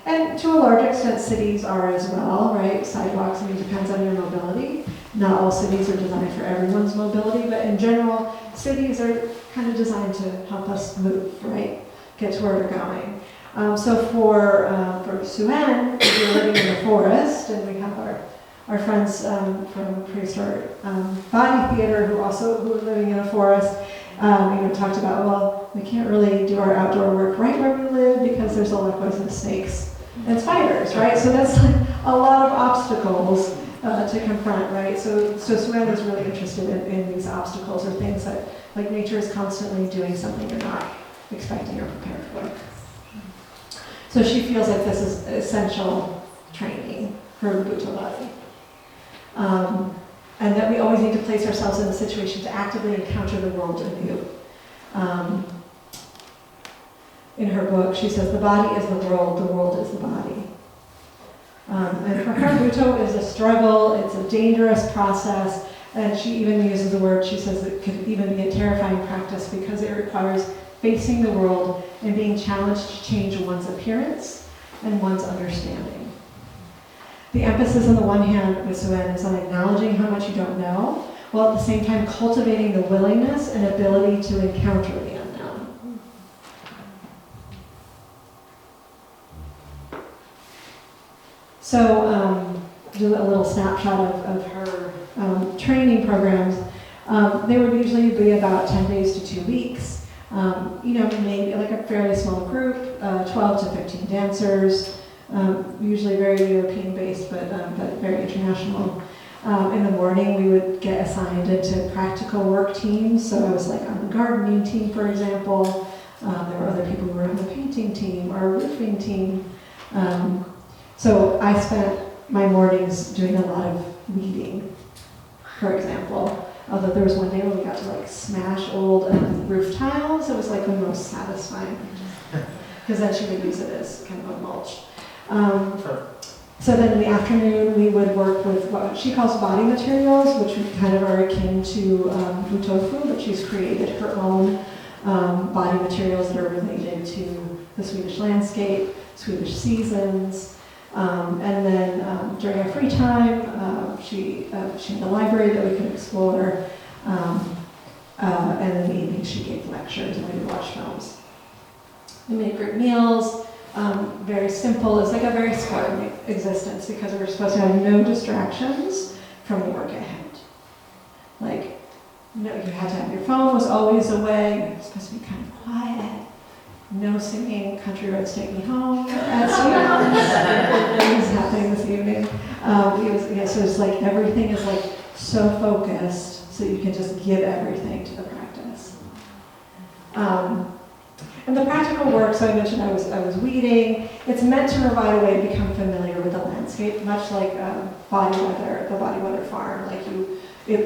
And to a large extent, cities are as well, right? Sidewalks, I mean, depends on your mobility. Not all cities are designed for everyone's mobility, but in general, cities are kind of designed to help us move, right? Get to where we're going. So for Suen, if you're living in the forest, and we have our friends from Prehistoric Body Theater who are living in a forest, talked about, well, we can't really do our outdoor work right where we live because there's a lot of poisonous snakes and spiders, right? So that's like a lot of obstacles to confront, right? So Suen is really interested in these obstacles or things that, like, nature is constantly doing something you're not expecting or prepared for. So she feels like this is essential training for the BUTOH body. And that we always need to place ourselves in a situation to actively encounter the world anew. In her book, she says, the body is the world is the body. And for her, BUTOH is a struggle, it's a dangerous process, and she even uses the word, she says it could even be a terrifying practice because it requires facing the world and being challenged to change one's appearance and one's understanding. The emphasis on the one hand with Suen is on acknowledging how much you don't know, while at the same time cultivating the willingness and ability to encounter the unknown. So, do a little snapshot of her training programs. They would usually be about 10 days to 2 weeks. Maybe like a fairly small group, 12 to 15 dancers. Usually very European-based, but very international. In the morning, we would get assigned into practical work teams. So I was like on the gardening team, for example. There were other people who were on the painting team or roofing team. So I spent my mornings doing a lot of weeding, for example. Although there was one day where we got to like smash old roof tiles. It was like the most satisfying. Because then she would use it as kind of a mulch. So then in the afternoon, we would work with what she calls body materials, which kind of are akin to BUTOH, but she's created her own body materials that are related to the Swedish landscape, Swedish seasons. And then during our free time, she had a library that we could explore. And in the evening, she gave lectures and we would watch films. We made great meals. Very simple. It's like a very Spartan existence because we were supposed to have no distractions from the work at hand. Like, no, you had to have your phone was always away. It was supposed to be kind of quiet. No singing "Country Roads Take Me Home" as it was happening this evening. So it's like everything is like so focused, so you can just give everything to the practice. And the practical work, so I mentioned I was weeding. It's meant to provide a way to become familiar with the landscape, much like body weather, the body weather farm. Like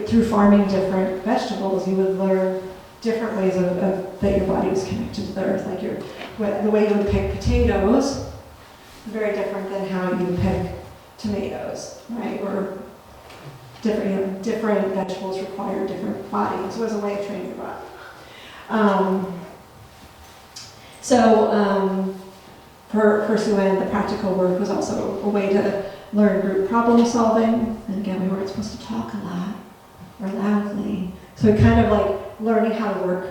through farming different vegetables, you would learn different ways that your body was connected to the earth. Like the way you would pick potatoes is very different than how you would pick tomatoes, right? Or different vegetables require different bodies. So it was a way of training your body. For Sue-Ann, the practical work was also a way to learn group problem solving. And again, we weren't supposed to talk a lot or loudly. So kind of like learning how to work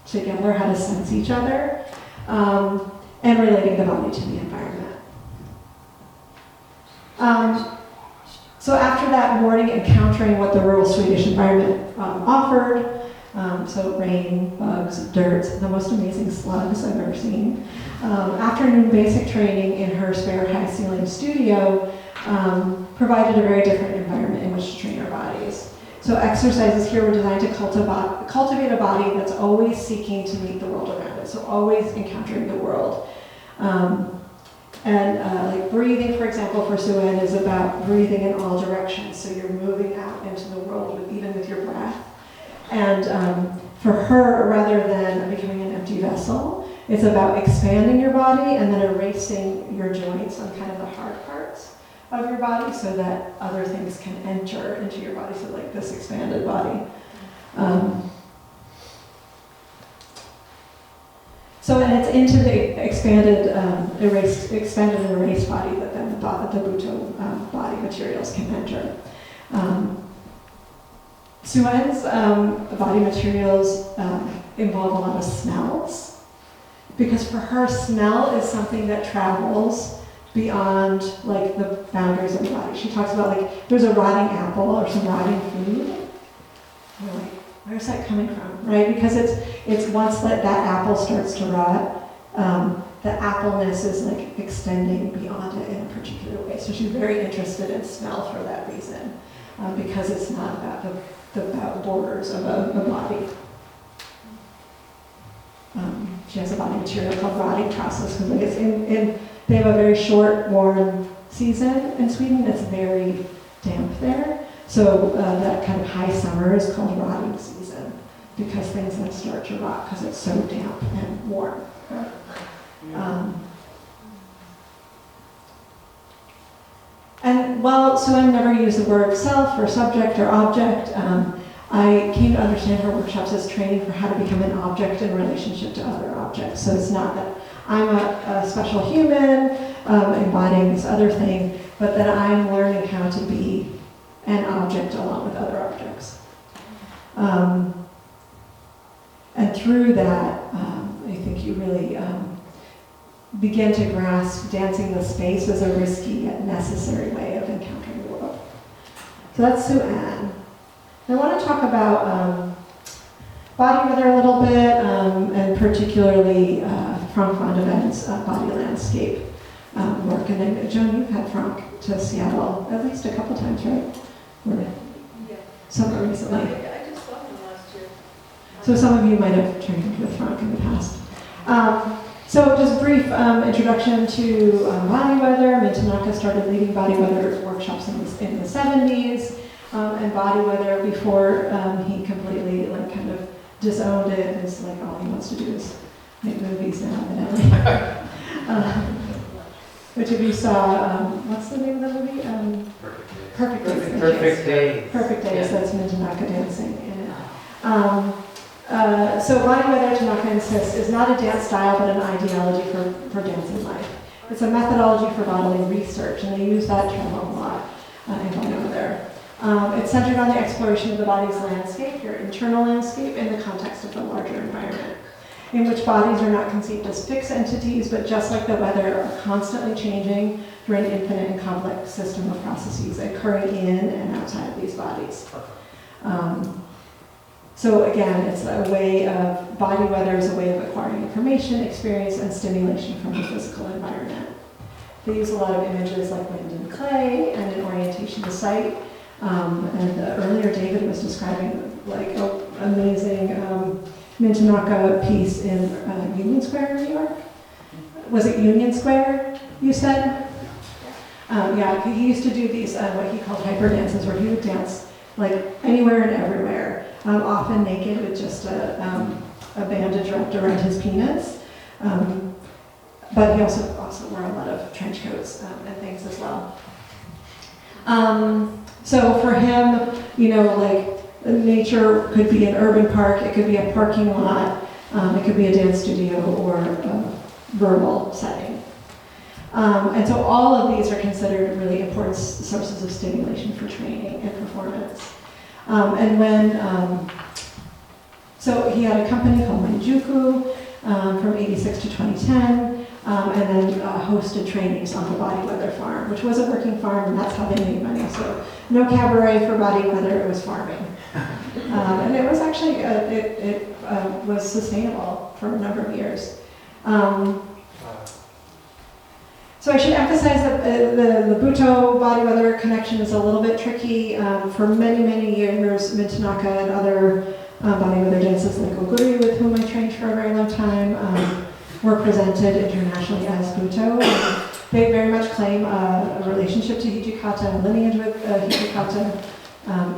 together, how to sense each other, and relating the body to the environment. So after that morning, encountering what the rural Swedish environment offered, so rain, bugs, dirt, the most amazing slugs I've ever seen. Afternoon basic training in her spare high-ceiling studio provided a very different environment in which to train our bodies. So exercises here were designed to cultivate a body that's always seeking to meet the world around it, so always encountering the world. Like breathing, for example, for Sue-Ann is about breathing in all directions, so you're moving out into the world even with your breath. And for her, rather than becoming an empty vessel, it's about expanding your body and then erasing your joints on kind of the hard parts of your body so that other things can enter into your body, so like this expanded body. And it's into the expanded and erased body that then the BUTOH body materials can enter. Sue-Ann's body materials involve a lot of smells, because for her, smell is something that travels beyond like the boundaries of the body. She talks about like there's a rotting apple or some rotting food. You're like, where's that coming from, right? Because it's once that apple starts to rot, the appleness is like extending beyond it in a particular way. So she's very interested in smell for that reason, because it's not about the borders of a body. She has a body material called rotting process, because like they have a very short, warm season in Sweden. It's very damp there. So that kind of high summer is called rotting season, because things then start to rot because it's so damp and warm. And while Sue-Ann never used the word self or subject or object, I came to understand her workshops as training for how to become an object in relationship to other objects. So it's not that I'm a special human embodying this other thing, but that I'm learning how to be an object along with other objects. And through that, I think you really begin to grasp dancing the space as a risky yet necessary way of encountering the world. So that's Sue-Ann. I want to talk about body weather a little bit, and particularly Frank van de Ven's body landscape work. And then, Joan, you've had Frank to Seattle at least a couple times, right? Yeah. Somewhere recently. I just saw him last year. So some of you might have trained with Frank in the past. So just a brief introduction to body weather. Min Tanaka started leading body weather workshops in the 70s, and body weather before he completely kind of disowned it. It's like all he wants to do is make movies now, evidently. Which if you saw, what's the name of the movie? Perfect Days. Perfect Day. Perfect Days, that's Min Tanaka dancing in it. So body weather, Tanaka insists, is not a dance style but an ideology for dance in life. It's a methodology for bodily research, and they use that term a lot in body weather. It's centered on the exploration of the body's landscape, your internal landscape, in the context of the larger environment, in which bodies are not conceived as fixed entities, but just like the weather, are constantly changing through an infinite and complex system of processes occurring in and outside of these bodies. So again, it's a way of, body weather is a way of acquiring information, experience, and stimulation from the physical environment. They use a lot of images like wind and clay and an orientation to sight. And earlier David was describing like amazing Mintanaka piece in Union Square, New York. Was it Union Square, you said? Yeah, he used to do these, what he called hyper dances, where he would dance like anywhere and everywhere, often naked with just a bandage wrapped around his penis. But he also wore a lot of trench coats and things as well. So for him, you know, like nature could be an urban park, it could be a parking lot, it could be a dance studio or a rural setting. And so all of these are considered really important sources of stimulation for training and performance. And when, so he had a company called Manjuku from 86 to 2010, and then hosted trainings on the Body Weather farm, which was a working farm, and that's how they made money. So no cabaret for Body Weather, it was farming. And it was actually, it was sustainable for a number of years. So I should emphasize that the BUTOH Body Weather connection is a little bit tricky. For many, many years, Mintanaka and other body weather dances like Oguri, with whom I trained for a very long time, were presented internationally as BUTOH. They very much claim a relationship to Hijikata, a lineage with Hijikata.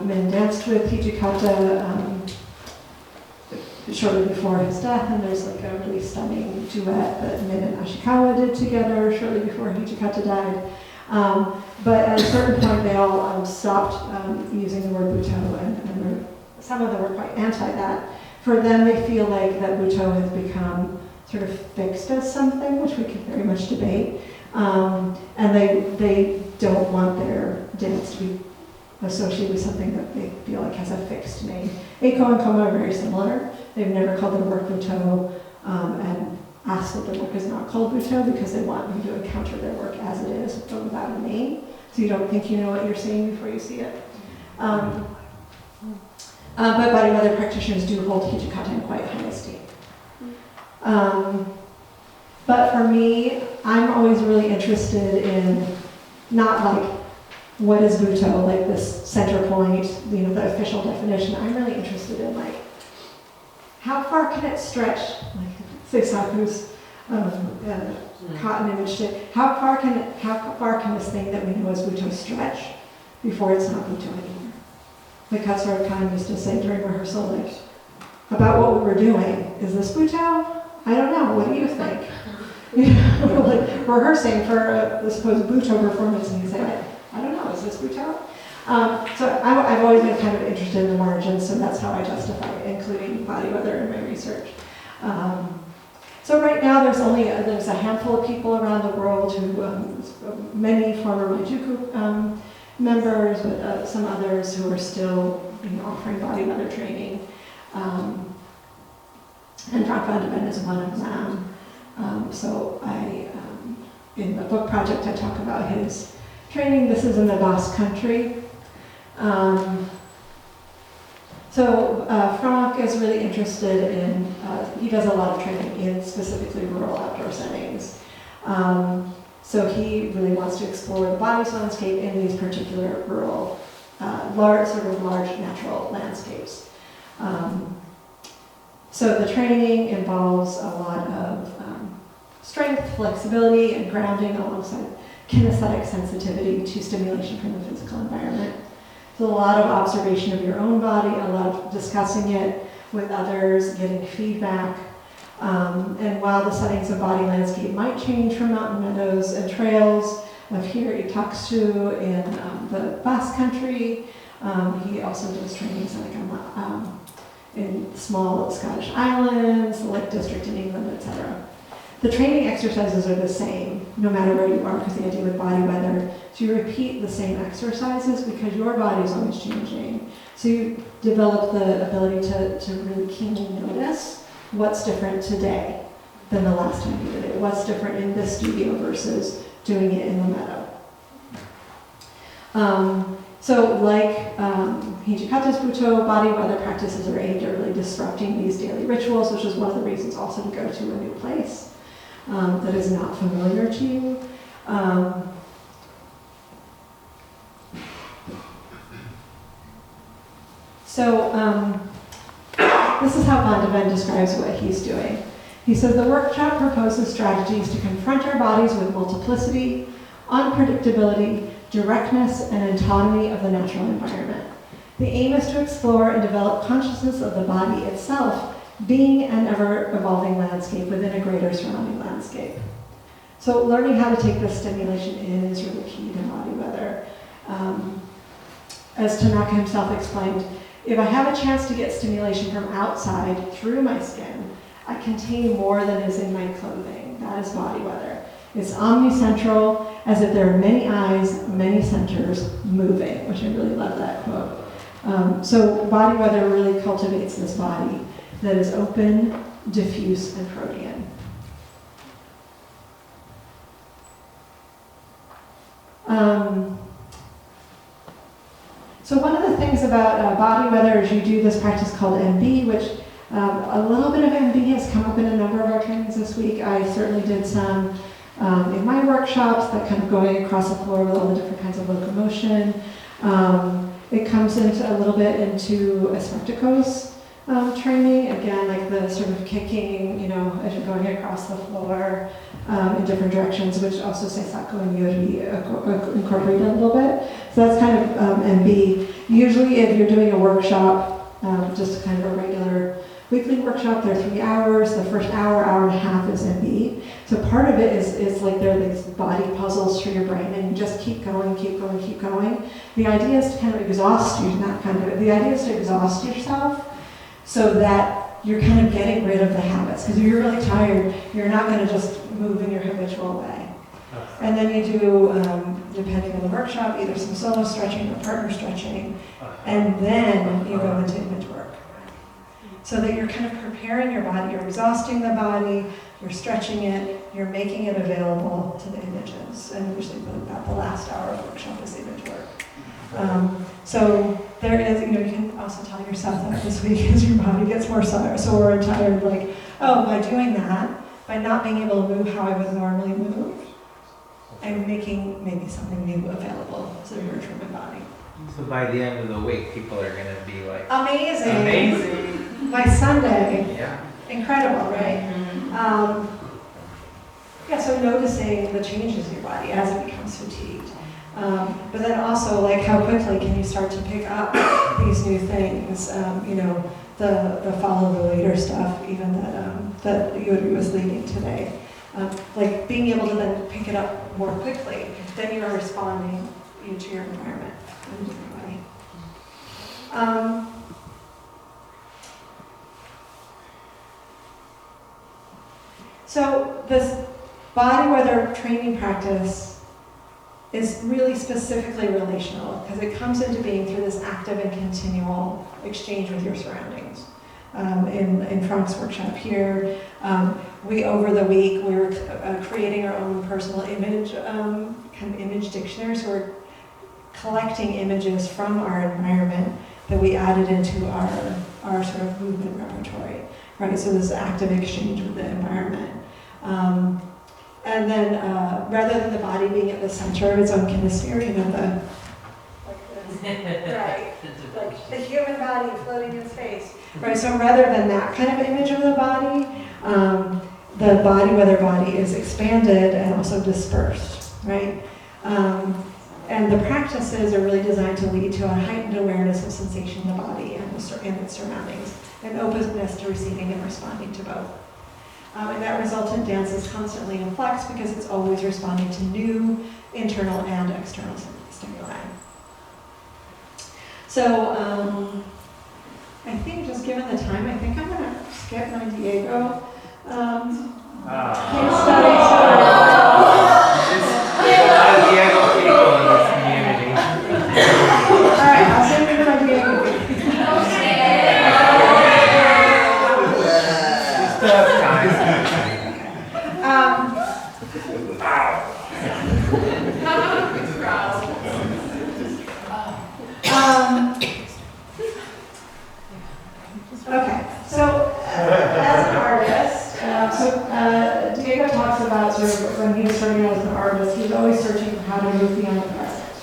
Min danced with Hijikata shortly before his death, and there's like a really stunning duet that Min and Ashikawa did together shortly before Hijikata died. But at a certain point, they all stopped using the word BUTOH, and some of them were quite anti that. For them, they feel like that BUTOH has become sort of fixed as something, which we could very much debate, and they don't want their dance to be associated with something that they feel like has a fixed name. Eiko and Koma are very similar. They've never called their work BUTOH, and ask that their work is not called BUTOH because they want you to encounter their work as it is, but without a name, so you don't think you know what you're seeing before you see it. But body weather practitioners do hold Hijikata in quite high esteem. But for me, I'm always really interested in not like what is BUTOH, like this center point, you know, the official definition. I'm really interested in like how far can it stretch, like Seisaku's cotton image did. How far can this thing that we know as BUTOH stretch before it's not BUTOH anymore? Like Katsura Khan used to say during rehearsal, like, about what we were doing, is this BUTOH? I don't know, what do you think? You know, like rehearsing for a supposed BUTOH performance, and you say, I don't know, is this BUTOH? So I've always been kind of interested in the margins, so that's how I justify including body weather in my research. So right now there's a handful of people around the world who, many former Manjuku members, but some others who are still offering body weather training. And Frank van de Ven is one of them. So in the book project, I talk about his training. This is in the Basque Country. Frank is really interested in, he does a lot of training in specifically rural outdoor settings. So he really wants to explore the body's landscape in these particular rural, large natural landscapes. So the training involves a lot of strength, flexibility, and grounding alongside kinesthetic sensitivity to stimulation from the physical environment. So a lot of observation of your own body, a lot of discussing it with others, getting feedback. And while the settings of body landscape might change from mountain meadows and trails of here Itaksu in the Basque Country, he also does trainings like in small Scottish islands, the Lake District in England, etc. The training exercises are the same, no matter where you are, because the idea with body weather, so you repeat the same exercises because your body is always changing. So you develop the ability to really keenly notice what's different today than the last time you did it. What's different in this studio versus doing it in the meadow. So like Hijikata's BUTOH, body weather practices are aimed at really disrupting these daily rituals, which is one of the reasons also to go to a new place that is not familiar to you. So this is how Van de Ven describes what he's doing. He says, the workshop proposes strategies to confront our bodies with multiplicity, unpredictability, directness, and autonomy of the natural environment. The aim is to explore and develop consciousness of the body itself, being an ever-evolving landscape within a greater surrounding landscape. So learning how to take this stimulation in is really key to body weather. As Tanaka himself explained, if I have a chance to get stimulation from outside through my skin, I contain more than is in my clothing. That is body weather. It's omnicentral, as if there are many eyes, many centers moving, which I really love that quote. So body weather really cultivates this body that is open, diffuse, and protean. So one of the things about body weather is you do this practice called MB, which a little bit of MB has come up in a number of our trainings this week. I certainly did some in my workshops, that kind of going across the floor with all the different kinds of locomotion. It comes into a little bit into Especticos training, again, like the sort of kicking, you know, as you're going across the floor in different directions, which also Seisako and Yuri incorporate a little bit. So that's kind of MB. Usually if you're doing a workshop, just kind of a regular weekly workshop, they're 3 hours. The first hour, hour and a half is MB. So part of it is like there are these body puzzles for your brain, and you just keep going, keep going, keep going. The idea is to kind of exhaust you, the idea is to exhaust yourself so that you're kind of getting rid of the habits. Because if you're really tired, you're not going to just move in your habitual way. And then you do, depending on the workshop, either some solo stretching or partner stretching, and then you go into image work. So that you're kind of preparing your body, you're exhausting the body, you're stretching it, you're making it available to the images. And usually about the last hour of workshop is image work. So there is, you know, you can also tell yourself that this week as your body gets more sore and tired, like, oh, by doing that, by not being able to move how I would normally move, I'm making maybe something new available to emerge from my body. So by the end of the week, people are going to be like, Amazing. amazing. By Sunday, Yeah. incredible, right? Yeah, so noticing the changes in your body as it becomes fatigued. But then also, like, how quickly can you start to pick up these new things? You know, the follow the leader stuff, even that Yuri was leading today. Like being able to then pick it up more quickly, then you are responding to your environment in a different way. So this body weather training practice is really specifically relational because it comes into being through this active and continual exchange with your surroundings. In Frank's workshop here, we over the week we were creating our own personal image, kind of image dictionary. So we're collecting images from our environment that we added into our sort of movement repertory, right? So this active exchange with the environment. And then rather than the body being at the center of its own kinesphere, you know, like this, right? Like the human body floating in space, right? So rather than that kind of image of the body weather body is expanded and also dispersed, right? And the practices are really designed to lead to a heightened awareness of sensation in the body and its surroundings, and openness to receiving and responding to both. And that resultant dance is constantly in flux because it's always responding to new internal and external stimuli. So I think just given the time, I think I'm going to skip my Diego case study. There's a lot of Diego people in this community. All right, I'll send you my Diego. You still have time. Okay, so as an artist, Diego talks about sort of when he was starting out as an artist, he was always searching for how to move beyond the present,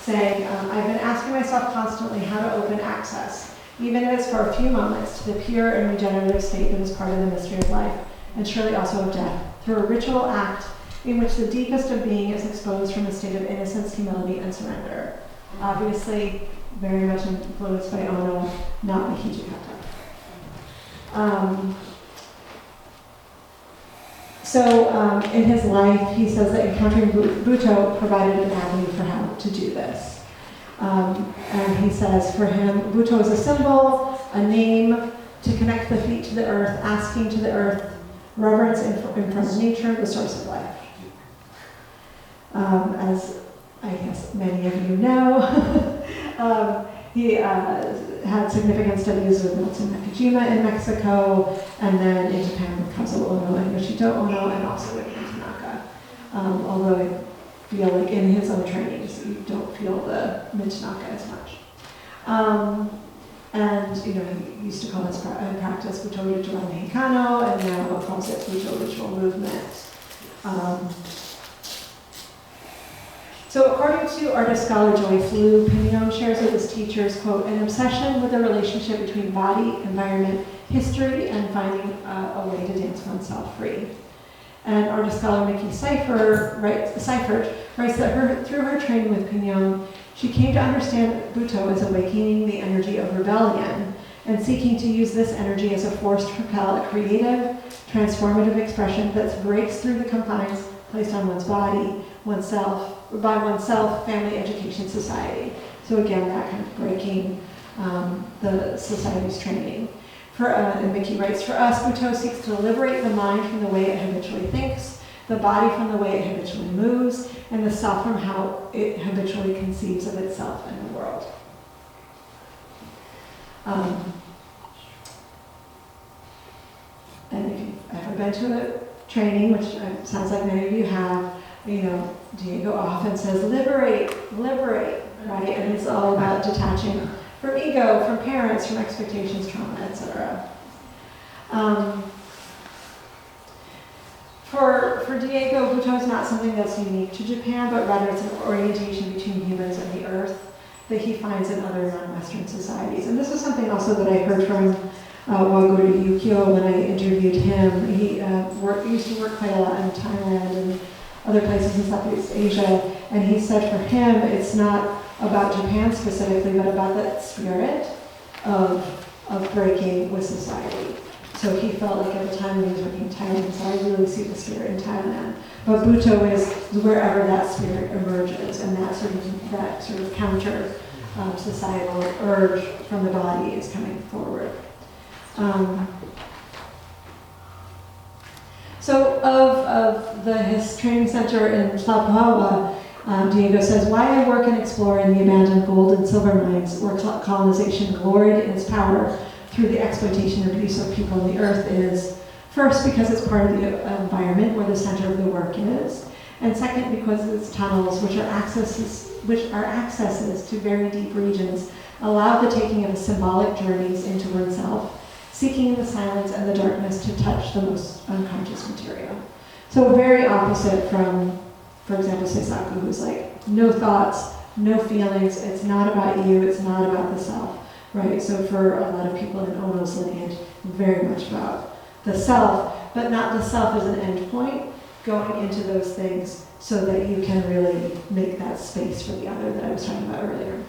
saying, I've been asking myself constantly how to open access, even if it's for a few moments, to the pure and regenerative state that is part of the mystery of life, and surely also of death, through a ritual act in which the deepest of being is exposed from a state of innocence, humility, and surrender. Obviously, very much influenced by Ono, not Mikijikata. In his life, he says that encountering BUTOH provided an avenue for how to do this. And he says, for him, BUTOH is a symbol, a name to connect the feet to the earth, asking to the earth, reverence in front of nature, the source of life. As I guess many of you know, he had significant studies with Milton Nakajima in Mexico, and then in Japan with Kazuo Ono and Yoshito Ono, and also with Tanaka. Although I feel like in his own trainings, you don't feel the Tanaka as much. And he used to call his practice BUTOH Ritual Mexicano, and now calls it BUTOH Ritual Movement. So according to artist scholar Joy Flew, Pignon shares with his teachers, quote, an obsession with the relationship between body, environment, history, and finding a way to dance oneself free. And artist scholar Nikki Seifert writes that through her training with Pignon, she came to understand BUTOH as awakening the energy of rebellion and seeking to use this energy as a force to propel a creative, transformative expression that breaks through the confines placed on one's body, by oneself, family, education, society. So again, that kind of breaking the society's training. And Mickey writes, for us, BUTOH seeks to liberate the mind from the way it habitually thinks, the body from the way it habitually moves, and the self from how it habitually conceives of itself and the world. And if you've ever been to a training, which sounds like many of you have, Diego often says, liberate, liberate, right? And it's all about detaching from ego, from parents, from expectations, trauma, etc. For Diego, BUTOH is not something that's unique to Japan, but rather it's an orientation between humans and the earth that he finds in other non-Western societies. And this is something also that I heard from Waguru Yukio when I interviewed him. He used to work quite a lot in Thailand and other places in Southeast Asia, and he said for him, it's not about Japan specifically, but about that spirit of breaking with society. So he felt like at the time when he was working in Thailand, so I really see the spirit in Thailand. But BUTOH is wherever that spirit emerges, and that sort of counter societal urge from the body is coming forward. So of his training center in Tlapuawa, Diego says, why I work and explore in the abandoned gold and silver mines where colonization gloried in its power through the exploitation and abuse of people on the earth is, first, because it's part of the environment where the center of the work is, and second, because its tunnels, which are accesses to very deep regions, allow the taking of symbolic journeys into oneself, seeking in the silence and the darkness to touch the most unconscious material. So very opposite from, for example, Seisaku, who's like, no thoughts, no feelings, it's not about you, it's not about the self, right? So for a lot of people in Ono's lineage, very much about the self, but not the self as an end point, going into those things so that you can really make that space for the other that I was talking about earlier.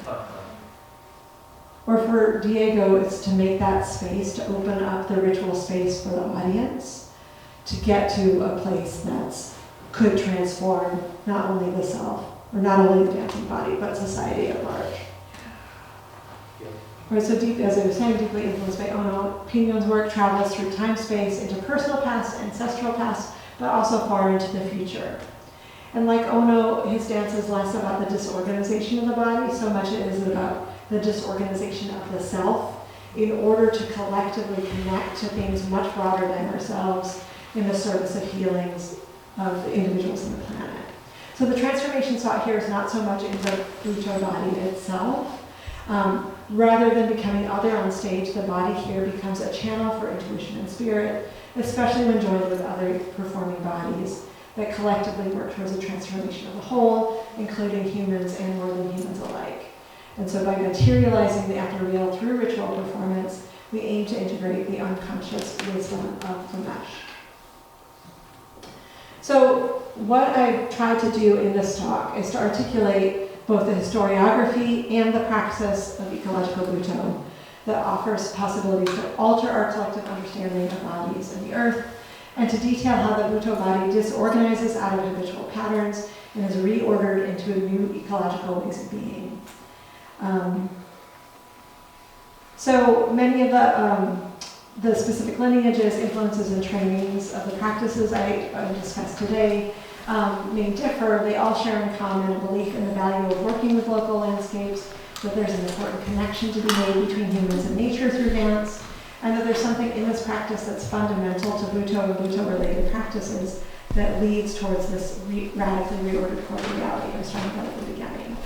Or for Diego, it's to make that space, to open up the ritual space for the audience, to get to a place that could transform not only the self, or not only the dancing body, but society at large. Right, so deep, as I was saying, deeply influenced by Ono, Pignon's work travels through time, space, into personal past, ancestral past, but also far into the future. And like Ono, his dance is less about the disorganization of the body, so much it is about the disorganization of the self in order to collectively connect to things much broader than ourselves in the service of healings of the individuals on the planet. So the transformation sought here is not so much in the BUTOH body itself. Rather than becoming other on stage, the body here becomes a channel for intuition and spirit, especially when joined with other performing bodies that collectively work towards a transformation of the whole, including humans and more than humans alike. And so by materializing the ethereal through ritual performance, we aim to integrate the unconscious wisdom of the mesh. So what I've tried to do in this talk is to articulate both the historiography and the praxis of ecological BUTOH that offers possibilities to alter our collective understanding of bodies and the earth, and to detail how the BUTOH body disorganizes out of habitual patterns and is reordered into a new ecological ways of being. So many of the specific lineages, influences, and trainings of the practices I discussed today may differ. They all share in common a belief in the value of working with local landscapes, that there's an important connection to be made between humans and nature through dance, and that there's something in this practice that's fundamental to BUTOH and BUTOH-related practices that leads towards this radically reordered corporeality I was talking about at the beginning.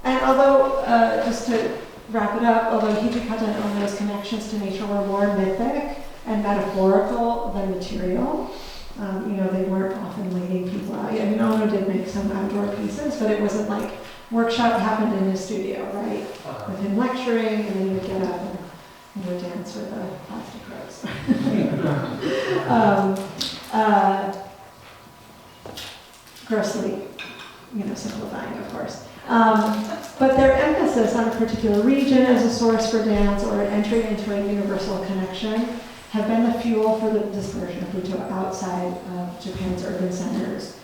And although, just to wrap it up, although Hijikata and Ono's connections to nature were more mythic and metaphorical than material, they weren't often leading people out. I mean, Ono did make some outdoor pieces, but it wasn't like workshop happened in his studio, right? With him lecturing, and then he would get up and he would dance with a plastic rose. Grossly, simplifying, of course. But their emphasis on a particular region as a source for dance or entry into a universal connection have been the fuel for the dispersion of BUTOH outside of Japan's urban centers,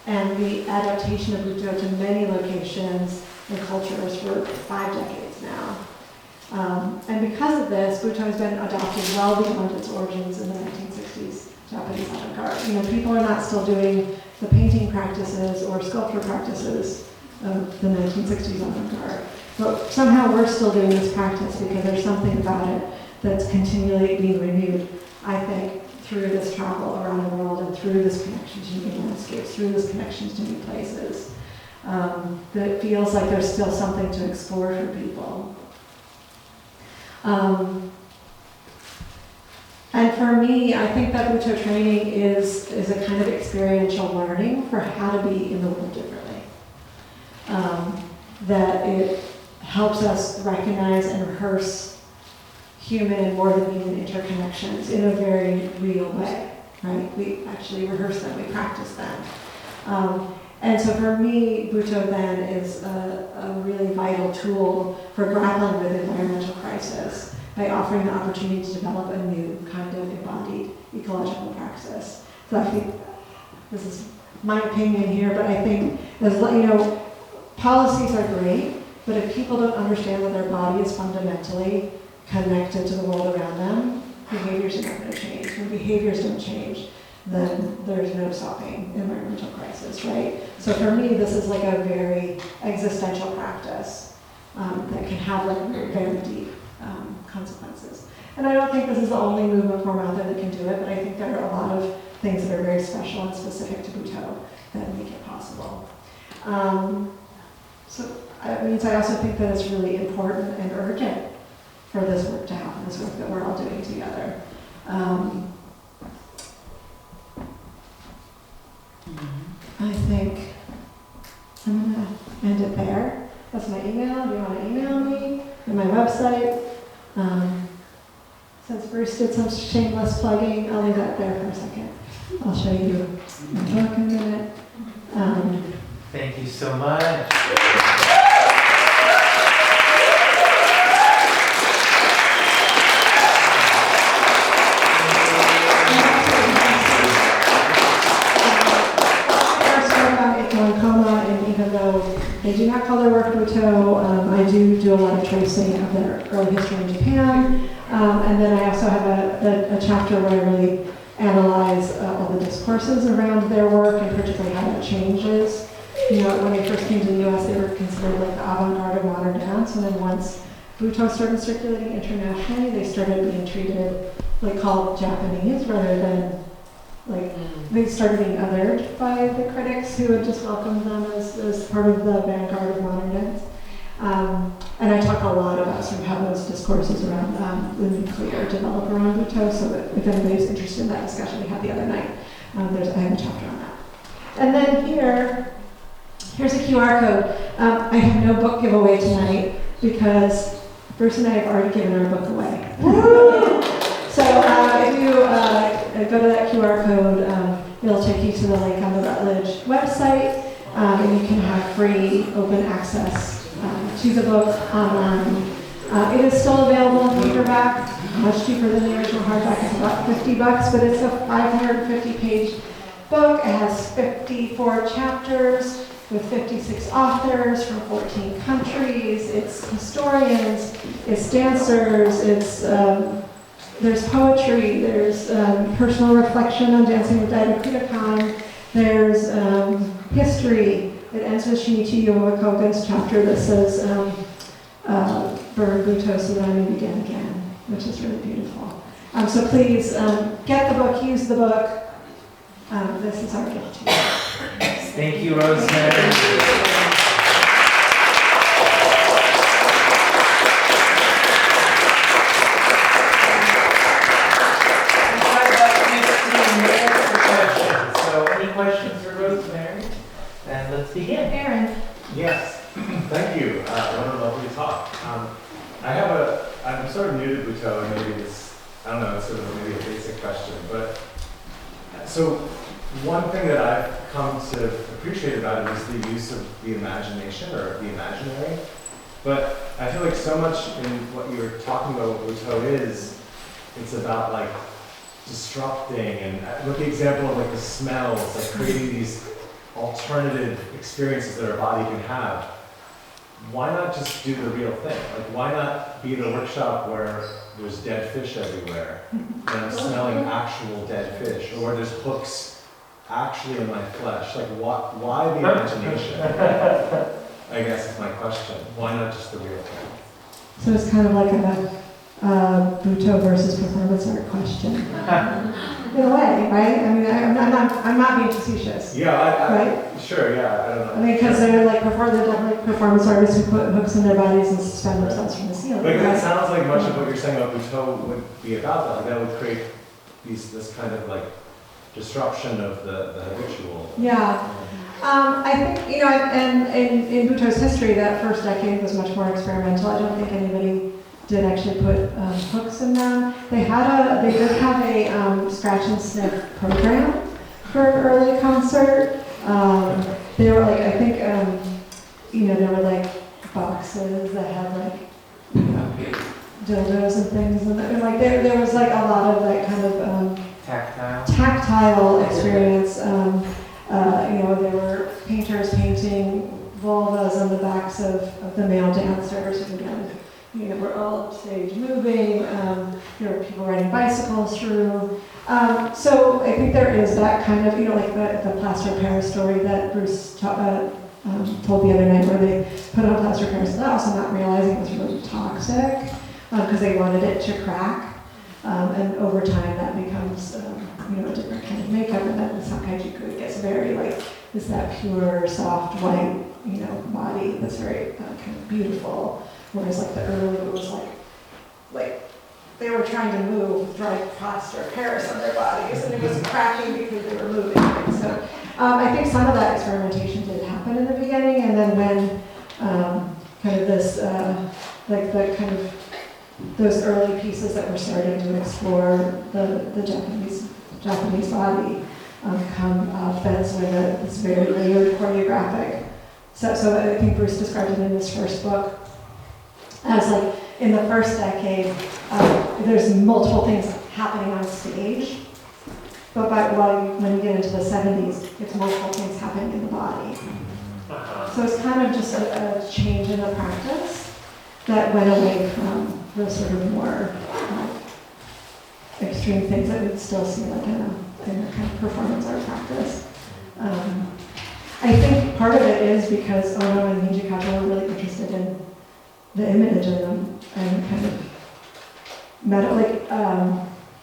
and the adaptation of BUTOH to many locations and cultures for 5 decades now. And because of this, BUTOH has been adopted well beyond its origins in the 1960s Japanese avant-garde. People are not still doing the painting practices or sculpture practices of the 1960s avant-garde. But somehow we're still doing this practice because there's something about it that's continually being renewed, I think, through this travel around the world and through this connection to new landscapes, through this connections to new places, that it feels like there's still something to explore for people. And for me, I think that BUTOH training is a kind of experiential learning for how to be in the world differently. That it helps us recognize and rehearse human and more than human interconnections in a very real way, right? We actually rehearse them, we practice them. And so for me, BUTOH then is a really vital tool for grappling with environmental crisis by offering the opportunity to develop a new kind of embodied ecological praxis. So I think, this is my opinion here, but I think, policies are great, but if people don't understand that their body is fundamentally connected to the world around them, behaviors are not going to change. When behaviors don't change, then there's no stopping environmental crisis, right? So for me, this is like a very existential practice that can have very deep consequences. And I don't think this is the only movement form out there that can do it, but I think there are a lot of things that are very special and specific to BUTOH that make it possible. So that means I also think that it's really important and urgent for this work to happen, this work that we're all doing together. I think I'm going to end it there. That's my email. Do you want to email me? And my website. Since Bruce did some shameless plugging, I'll leave that there for a second. I'll show you my work in a minute. Thank you so much. And even though they do not call their work BUTOH, I do a lot of tracing of their early history in Japan. And then I also have a chapter where I really analyze all the discourses around their work and particularly how that changes. When they first came to the US, they were considered like the avant-garde of modern dance. And then once BUTOH started circulating internationally, they started being treated, called Japanese rather than they started being othered by the critics who had just welcomed them as part of the vanguard of modern dance. And I talk a lot about sort of how those discourses around the nuclear develop around BUTOH, so that if anybody's interested in that discussion we had the other night, I have a chapter on that. And then here, Here's a QR code. I have no book giveaway tonight because Bruce and I have already given our book away. So if you go to that QR code, it'll take you to the link on the Rutledge website, and you can have free open access to the book online. It is still available in paperback, much cheaper than the original hardback. It's about $50, but it's a 550-page book. It has 54 chapters with 56 authors from 14 countries. It's historians, it's dancers, it's there's poetry, there's personal reflection on dancing with Ecological, there's history. It ends with Shinichi Yomakoga's chapter that says, burn BUTOH so that I may begin again, which is really beautiful. So please get the book, use the book. This is our gift to you. Thank you, Rosemary. Questions for Rosemary? And let's begin. Aaron. Yes, thank you. What a lovely talk. I'm sort of new to BUTOH, and maybe it's, I don't know, it's sort of maybe a basic question, but so one thing that I've come to appreciate about it is the use of the imagination or the imaginary. But I feel like so much in what you're talking about, what BUTOH is, it's about like disrupting, and with the example of like the smells, like creating these alternative experiences that our body can have. Why not just do the real thing? Like, why not be in a workshop where there's dead fish everywhere and I'm smelling actual dead fish, or where there's hooks actually in my flesh? Like, why the imagination? I guess is my question. Why not just the real thing? So it's kind of like a BUTOH versus performance art question. In a way, right? I mean, I'm not being facetious. Yeah, right? Sure, yeah, I don't know. I mean, because they're definitely performance artists who put hooks in their bodies and suspend themselves from the ceiling. But right? it sounds like much of what you're saying about BUTOH would be about that. Like that would create this kind of like disruption of the habitual. Yeah. I think, and in BUTOH's history, that first decade was much more experimental. I don't think anybody did actually put hooks in them. They did have a scratch and sniff program for an early concert. They were like, I think, there were like boxes that had like, dildos and things, and like there was like a lot of that kind of tactile experience. There were painters painting vulvas on the backs of the male dancers, and again, we're all upstage moving. There were people riding bicycles through. So I think there is that kind of, like the plaster of Paris story that Bruce told the other night, where they put on plaster of Paris, also not realizing it was really toxic because they wanted it to crack. And over time that becomes, a different kind of makeup, and then the Sankaijiku gets very is that pure, soft, white, body that's very kind of beautiful. Whereas the early it was like they were trying to move dry plaster of Paris on their bodies, and it was cracking because they were moving. So I think some of that experimentation did happen in the beginning, and then when kind of this those early pieces that were starting to explore the Japanese body come up, that's when it's very layered choreographic. So I think Bruce described it in his first book as in the first decade, there's multiple things happening on stage, but when you get into the 70s, it's multiple things happening in the body. So it's kind of just a change in the practice that went away from the sort of more extreme things that we'd still see in a kind of performance art practice. I think part of it is because Ono and Hijikata were really interested in the image of them and kind of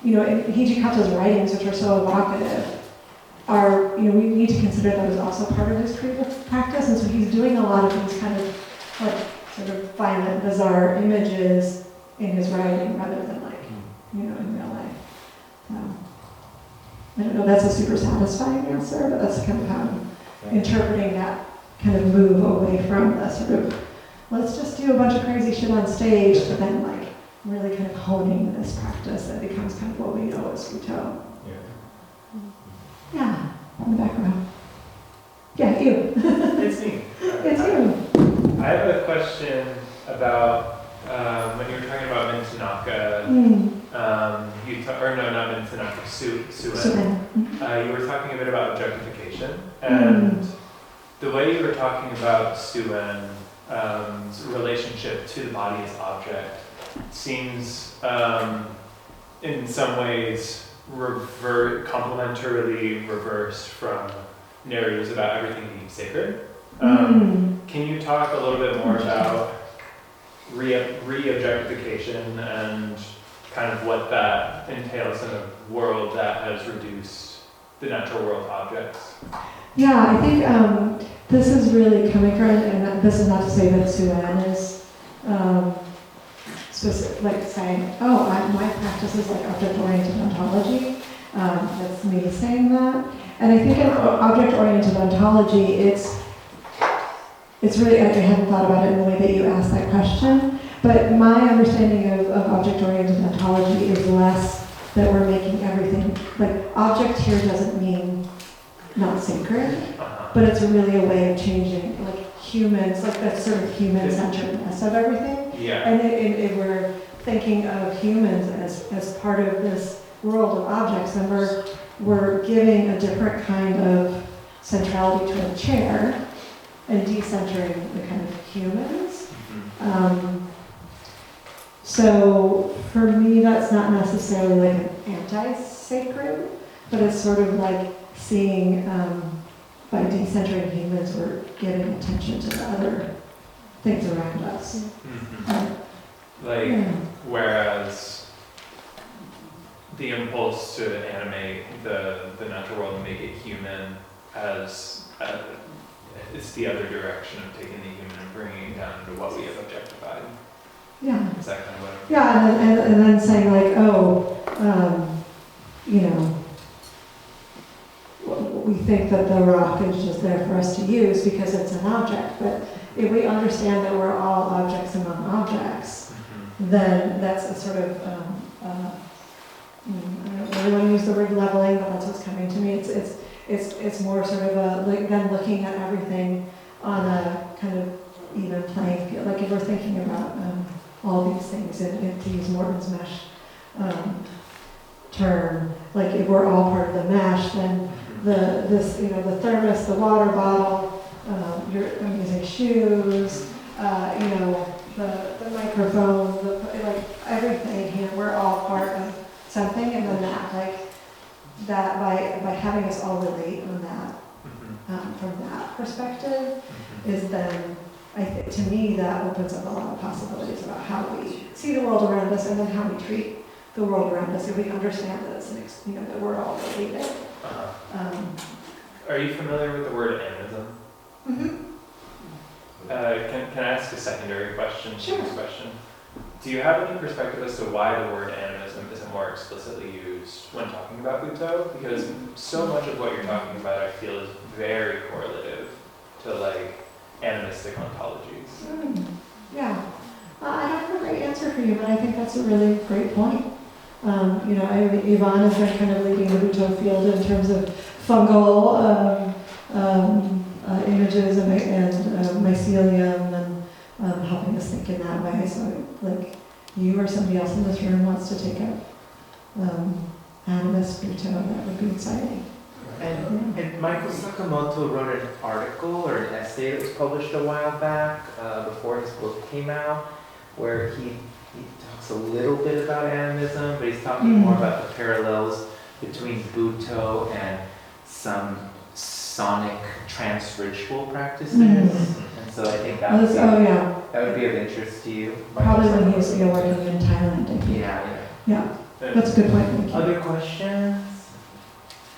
in Hijikata's writings, which are so evocative, we need to consider those also part of his creative practice, and so he's doing a lot of these kind of sort of violent, bizarre images in his writing rather than in real life. I don't know if that's a super satisfying answer, but that's kind of how I'm interpreting that kind of move away from the sort of, let's just do a bunch of crazy shit on stage, but then like really kind of honing this practice that becomes kind of what we know as BUTOH. Yeah, in the back row. Yeah, you. It's me. It's you. I have a question about when you were talking about Mintanaka, or no, not Mintanaka, Suen. You were talking a bit about objectification, and the way you were talking about Suen's relationship to the body as object seems, in some ways, complementarily reversed from narratives about everything being sacred. Can you talk a little bit more about re-objectification and kind of what that entails in a world that has reduced the natural world to objects? Yeah, I think this is really coming from, and this is not to say that Suen is specific, like saying, oh, my practice is like object-oriented ontology. That's me saying that. And I think in object-oriented ontology, it's really, I hadn't thought about it in the way that you asked that question, but my understanding of object-oriented ontology is less that we're making everything, like object here doesn't mean not sacred, but it's really a way of changing, like humans, like that sort of human-centeredness of everything. Yeah. And if we're thinking of humans as part of this world of objects, then we're giving a different kind of centrality to a chair and decentering the kind of humans. So for me, that's not necessarily like an anti-sacred, but it's sort of like seeing, by decentering humans, we're giving attention to the other things around us. Whereas the impulse to animate the natural world and make it human as it's the other direction of taking the human and bringing it down to what we have objectified. Yeah. Is that kind of what I'm Yeah, and then saying like, oh, you know, we think that the rock is just there for us to use because it's an object, but if we understand that we're all objects among objects, then that's a sort of, I don't really want to use the word leveling, but that's what's coming to me. It's more sort of like then looking at everything on a kind of even playing field. Like if we're thinking about all these things, and to use Morton's mesh term, like if we're all part of the mesh, then the thermos, the water bottle, I'm using shoes, the microphone, like everything, we're all part of something, and then that by having us all relate on that, from that perspective, is then, I think, to me, that opens up a lot of possibilities about how we see the world around us, and then how we treat the world around us, if we understand that it's that we're all related. Are you familiar with the word animism? Can I ask a secondary question to this question? Do you have any perspective as to why the word animism isn't more explicitly used when talking about BUTOH? Because so much of what you're talking about, I feel, is very correlative to like animistic ontologies. Yeah. I don't have a great answer for you, but I think that's a really great point. Yvonne has been kind of leading the BUTOH field in terms of fungal images and mycelium and helping us think in that way. So, like, you or somebody else in this room wants to take up animist BUTOH, that would be exciting. And Michael Sakamoto wrote an article or an essay that was published a while back, before his book came out, where he talks a little bit about animism, but he's talking more about the parallels between BUTOH and some sonic trans-ritual practices. And so I think that would be of interest to you. Probably when he's working in Thailand. I think. Yeah. That's a good point. Thank you. Other questions?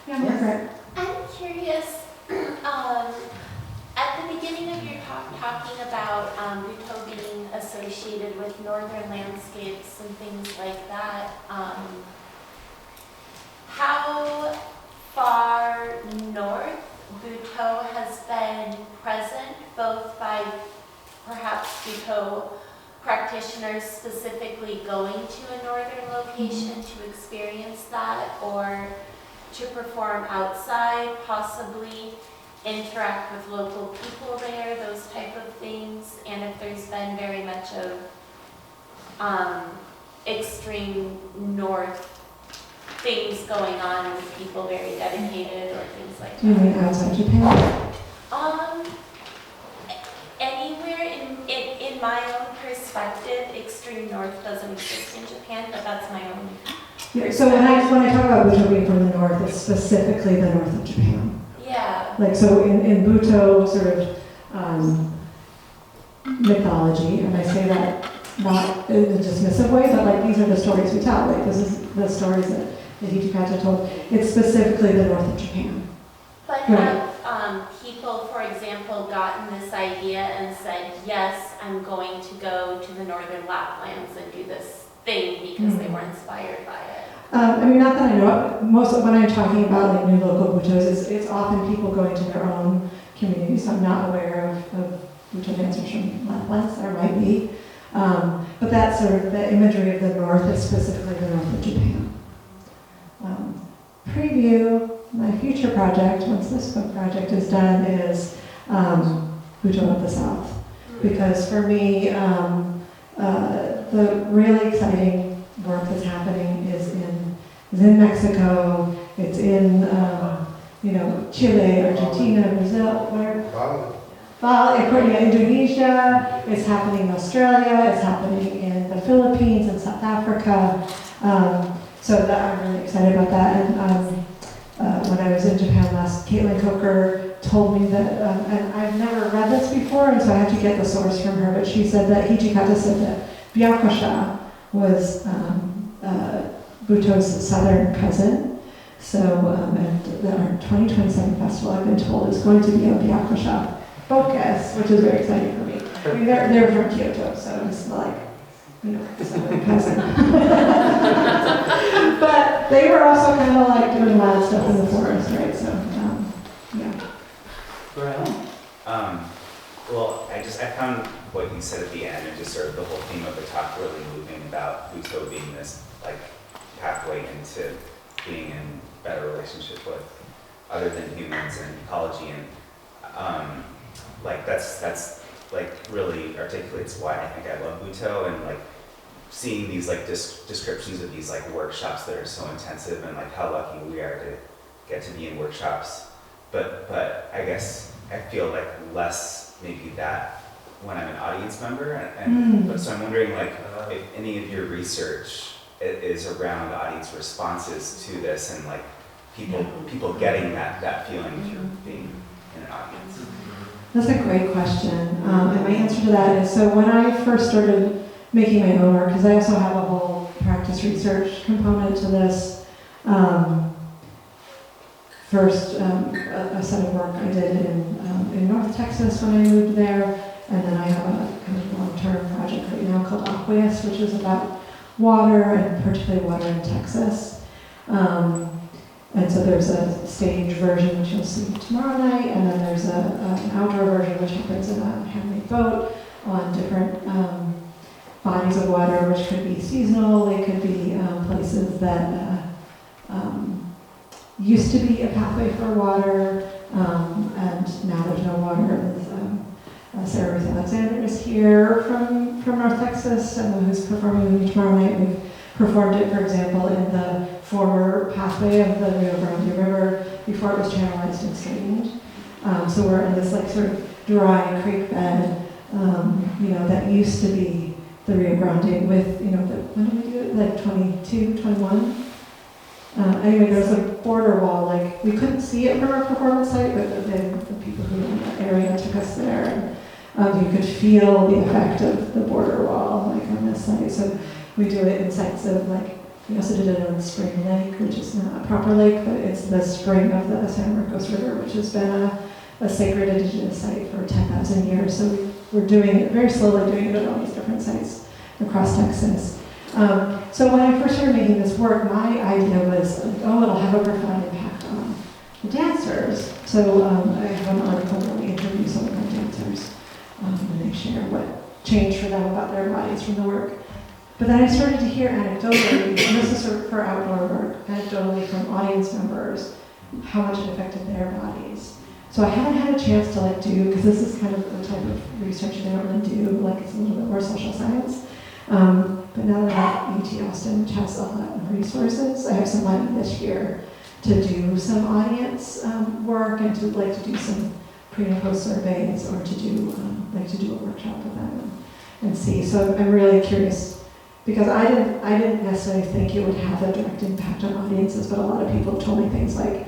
Yeah, Margaret. I'm curious, at the beginning of your talk, talking about BUTOH being associated with northern landscapes and things like that, how far north BUTOH has been present going to a northern location to experience that, or to perform outside, possibly interact with local people there, those type of things. And if there's been very much of extreme north things going on with people very dedicated or things like that. Do you mean outside Japan? Anywhere in my own perspective, extreme north doesn't exist in Japan, but that's my own. Yeah, so when I talk about Buto being from the north, it's specifically the north of Japan. Yeah. Like, so in Buto sort of mythology, and I say that not in a dismissive way, but like these are the stories we tell. Like, this is the stories that Hijikata told. It's specifically the north of Japan. But have people, for example, gotten this idea and said, yes, I'm going to go to the northern Laplands and do this thing because they were inspired by it? I mean, not that I know. Most of when I'm talking about like new local Butos, it's often people going to their own communities. I'm not aware of Buto dancers from Laplands. There might be. But that's sort of the imagery of the north is specifically the north of Japan. Preview, my future project, once this book project is done, is Buto of the South. Because for me, the really exciting work that's happening is in Mexico, it's in Chile, Argentina, Brazil, Indonesia, it's happening in Australia, it's happening in the Philippines and South Africa. So that I'm really excited about that. And when I was in Japan last, Caitlin Coker told me that, and I've never read this before, and so I have to get the source from her, but she said that Hijikata said that Byakusha was Buto's southern cousin. So, and our 2027 festival, I've been told, is going to be a Byakusha focus, which is very exciting for me. I mean, they're from Kyoto, so it's like, southern cousin. But they were also kind of like doing wild stuff in the forest, right? So, yeah. Well, I found what you said at the end and just sort of the whole theme of the talk really moving about Buto being this like pathway into being in better relationship with other than humans and ecology, and like that's like really articulates why I think I love Buto, and like seeing these like descriptions of these like workshops that are so intensive, and like how lucky we are to get to be in workshops. But I guess I feel like less maybe that when I'm an audience member, but so I'm wondering like if any of your research is around audience responses to this, and like people getting that feeling if you're being in an audience. That's a great question. And my answer to that is, so when I first started making my own work, because I also have a whole practice research component to this, first a set of work I did in North Texas when I moved there, and then I have a kind of long-term project right now called Aqueous, which is about water, and particularly water in Texas. And so there's a stage version, which you'll see tomorrow night, and then there's an outdoor version, which happens in a handmade boat on different bodies of water, which could be seasonal, they could be places that used to be a pathway for water, and now there's no water. Sarah Alexander is here from North Texas, who's performing with me tomorrow night. We've performed it, for example, in the former pathway of the Rio Grande River before it was channelized and straightened. So we're in this like sort of dry creek bed, that used to be the Rio Grande with, when did we do it? Like 22, 21? Anyway, there was a border wall, like we couldn't see it from our performance site, but the people who were in that area took us there, and you could feel the effect of the border wall, like on this site. So we do it in sites of like, we also did it on Spring Lake, which is not a proper lake, but it's the spring of the San Marcos River, which has been a sacred indigenous site for 10,000 years. So we're doing it, very slowly doing it at all these different sites across Texas. So when I first started making this work, my idea was, it'll have a profound impact on the dancers. So I have an article where we interview some of our dancers, and they share what changed for them about their bodies from the work. But then I started to hear anecdotally, and this is for outdoor work, anecdotally from audience members, how much it affected their bodies. So I haven't had a chance to like do, because this is kind of the type of research that I don't really do, like it's a little bit more social science. But now that I'm at UT Austin, which has a lot of resources, I have some money this year to do some audience work and to do some pre and post surveys, or to do a workshop with them and see. So I'm really curious, because I didn't necessarily think it would have a direct impact on audiences, but a lot of people told me things like,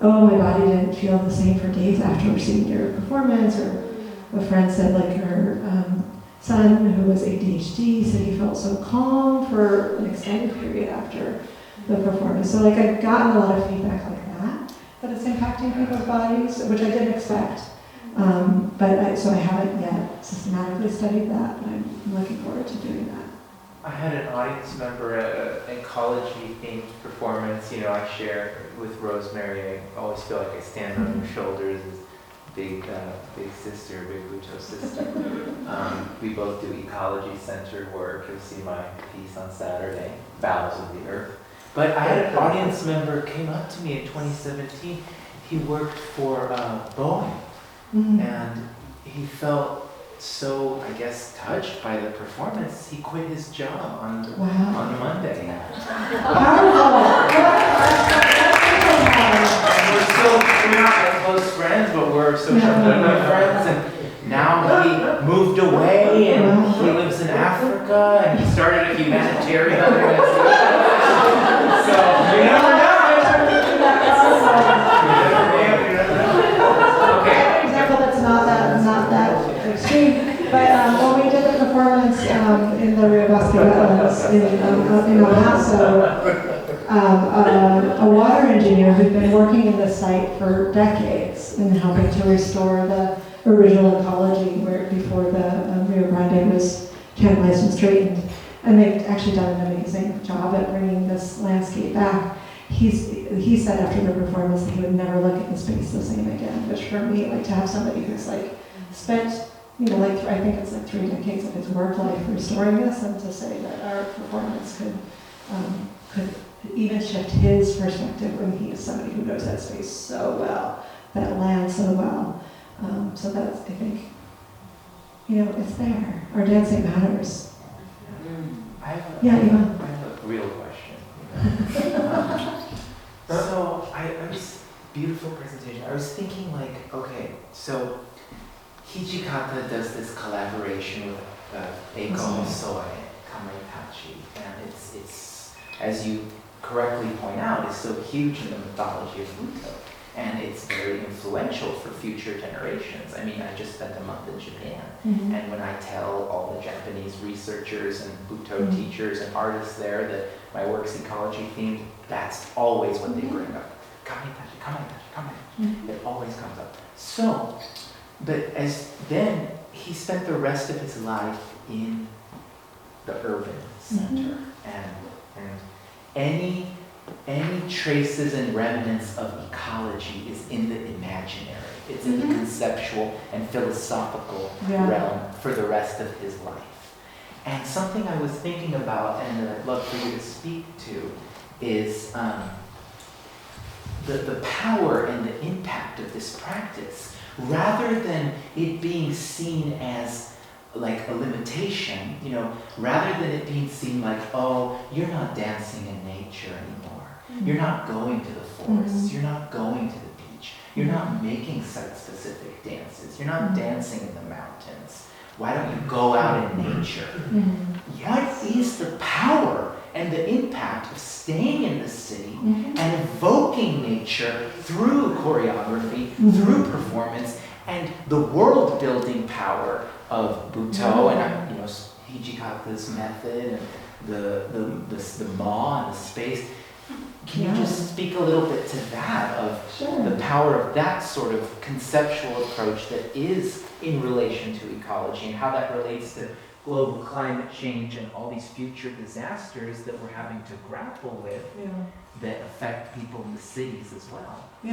oh, my body didn't feel the same for days after seeing your performance, or a friend said like her son who was ADHD said he felt so calm for an extended period after the performance. So like I've gotten a lot of feedback like that it's impacting people's bodies, which I didn't expect. So I haven't yet systematically studied that, but I'm looking forward to doing that. I had an audience member at an ecology-themed performance. You know, I share with Rosemary. I always feel like I stand on her shoulders as big sister, big BUTOH sister. We both do ecology-centered work. You'll see my piece on Saturday, Bowels of the Earth. But I had an audience member came up to me in 2017. He worked for Boeing, and he felt so, I guess, touched by the performance, he quit his job on Monday. We're not like close friends, but we're social media friends, and now he moved away, and he lives in Africa, and he started a humanitarian organization. So, you never know. Example that's not that extreme. But when we did the performance in the Embodied wetlands in El Paso, a water engineer who'd been working in the site for decades and helping to restore the original ecology where before the Rio Grande was channelized and straightened. And they've actually done an amazing job at bringing this landscape back. He said after the performance that he would never look at the space the same again, which for me, like to have somebody who's like spent, you know, like I think it's like 3 decades of his work life restoring this, and to say that our performance could even shift his perspective when he is somebody who knows that space so well, that land so well. So that's, I think, you know, it's there. Our dancing matters. I have Ivan. a real question. So I was, beautiful presentation. I was thinking like, okay, so Hijikata does this collaboration with Eiko Soe Kamaitachi, and it's, as you correctly point out, it's so huge in the mythology of BUTOH, and it's very influential for future generations. I mean, I just spent a month in Japan, and when I tell all the Japanese researchers and BUTOH teachers and artists there that my work's ecology themed, that's always what they bring up. Kamaitachi, Kamaitachi, Kamaitachi. It always comes up. So, but then he spent the rest of his life in the urban center, and any traces and remnants of ecology is in the imaginary. It's in the conceptual and philosophical realm for the rest of his life. And something I was thinking about, and that I'd love for you to speak to, is the power and the impact of this practice, rather than it being seen as like a limitation, you know, rather than it being seen like, oh, you're not dancing in nature anymore. You're not going to the forests. You're not going to the beach. You're not making site-specific dances. You're not dancing in the mountains. Why don't you go out in nature? What is the power and the impact of staying in the city and evoking nature through choreography, through performance, and the world-building power of BUTOH and, you know, Hijikata's method and the ma and the space? Can you just speak a little bit to that, of the power of that sort of conceptual approach that is in relation to ecology, and how that relates to global climate change and all these future disasters that we're having to grapple with that affect people in the cities as well? I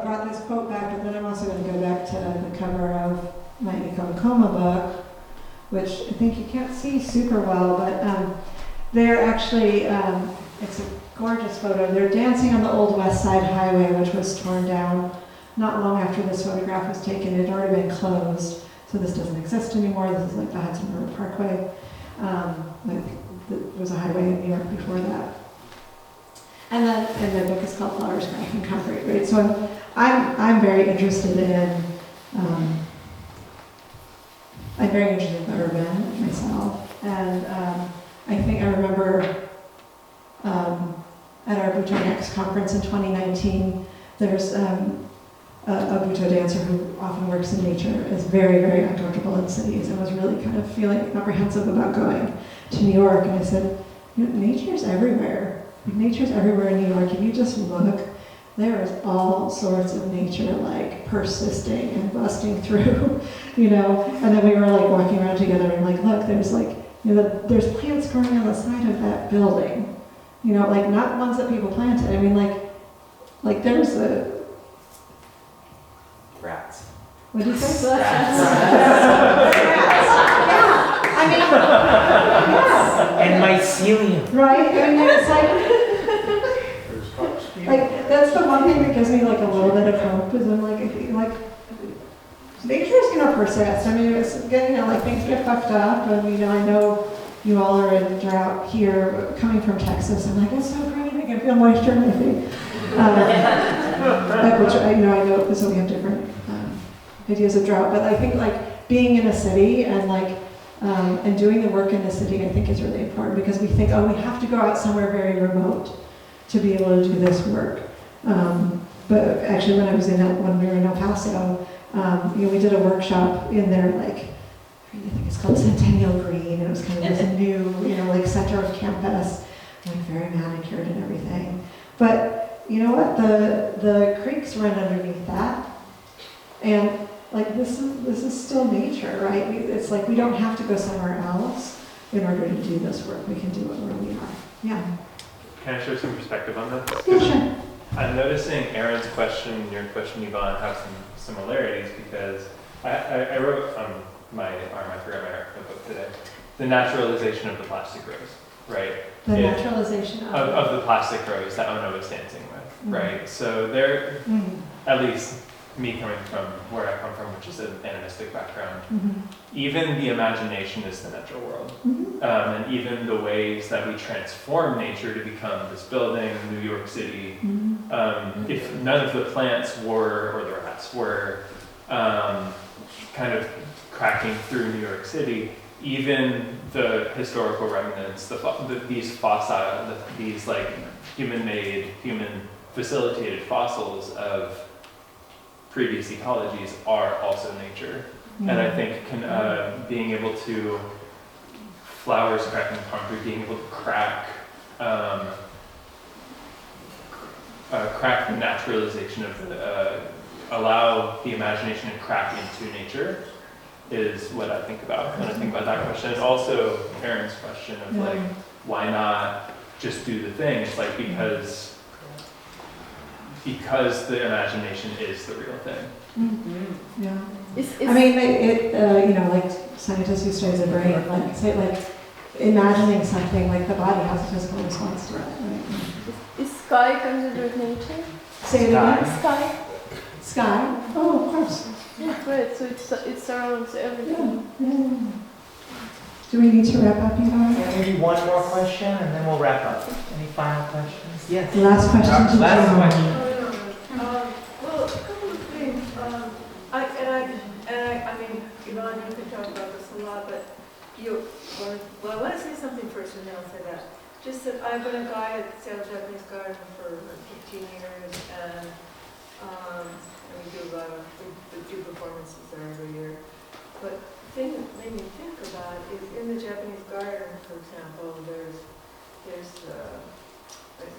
brought this quote back, but then I'm also going to go back to the cover of my Ecocoma book, which I think you can't see super well, but they're actually, it's a gorgeous photo. They're dancing on the old West Side Highway, which was torn down not long after this photograph was taken. It had already been closed, so this doesn't exist anymore. This is like the Hudson River Parkway. There was a highway in New York before that. And the book is called Flowers, Crack, and Concrete, right? So I'm very interested in, I'm very interested in the urban myself. And I think I remember at our BUTOH Next conference in 2019, there's a BUTOH dancer who often works in nature, is very, very uncomfortable in cities, and was really kind of feeling apprehensive about going to New York. And I said, you know, nature's everywhere. Nature's everywhere in New York. If you just look, there is all sorts of nature like persisting and busting through, you know. And then we were like walking around together and like, look, there's like, you know, there's plants growing on the side of that building, you know, like not ones that people planted. I mean, like there's a Rats. what did you say? Rats. Yeah. I mean, yeah. And mycelium. Right? I mean, it's like that's the one thing that gives me like a little bit of hope is I'm like, I feel like nature is going to persist. I mean, it's getting, you know, like things get fucked up, and you know, I know you all are in drought here. Coming from Texas, I'm like, it's so great. I can feel moisture in my feet. Which I know, so we have different ideas of drought. But I think like being in a city and like and doing the work in the city, I think is really important because we think, oh, we have to go out somewhere very remote to be able to do this work. But actually, when we were in El Paso, you know, we did a workshop in there, like I think it's called Centennial Green, and it was kind of this new, you know, like center of campus, like very manicured and everything. But you know what? The creeks run underneath that, and like this is still nature, right? It's like we don't have to go somewhere else in order to do this work. We can do it where we are. Yeah. Can I share some perspective on that? Yeah, sure. I'm noticing Aaron's question and your question, Yvonne, have some similarities because I wrote on my arm, I forgot my book today, The Naturalization of the Plastic Rose, right? The naturalization of the plastic rose that Ono was dancing with, right? So there, at least me coming from where I come from, which is an animistic background, even the imagination is the natural world. And even the ways that we transform nature to become this building, New York City, if none of the plants were, or the rats were, kind of cracking through New York City, even the historical remnants, these fossil, these like human-made, human-facilitated fossils of previous ecologies are also nature. And I think being able to, flowers cracking concrete, being able to crack the naturalization of allow the imagination to crack into nature is what I think about when I think about that question. And also Aaron's question of like, why not just do the thing? It's like because the imagination is the real thing. Yeah. I mean, you know, like scientists who study the brain, like say, like imagining something, like the body has a physical response to it. Right? Is sky considered nature? Say it again. Sky. Sky. Oh, of course. Yeah, right. So it surrounds everything. Yeah. Do we need to wrap up, Yvonne? Yeah, maybe one more question and then we'll wrap up. Any final questions? Yes. Last question to Last Joan. question. Well, a couple of things. I mean, Yvonne, you can talk about this a lot, but I want to say something first and then I'll say that. Just that I've been a guide at the Salish Japanese Garden for 15 years, and we do performances there every year. But the thing that made me think about is in the Japanese garden, for example, there's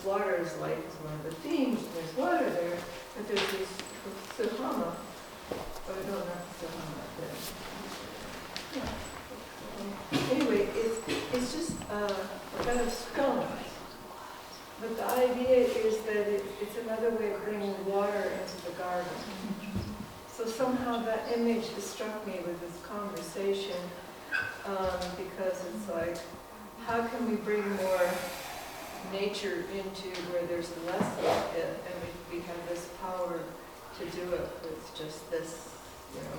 water is life is one of the themes, and there's water there, but there's these suhama. Oh, no, not suhama. Anyway, it's just a kind of stone. But the idea is that it's another way of bringing water into the garden. So somehow that image has struck me with this conversation because it's like, how can we bring more nature into where there's less of it, and we have this power to do it with just this, you know.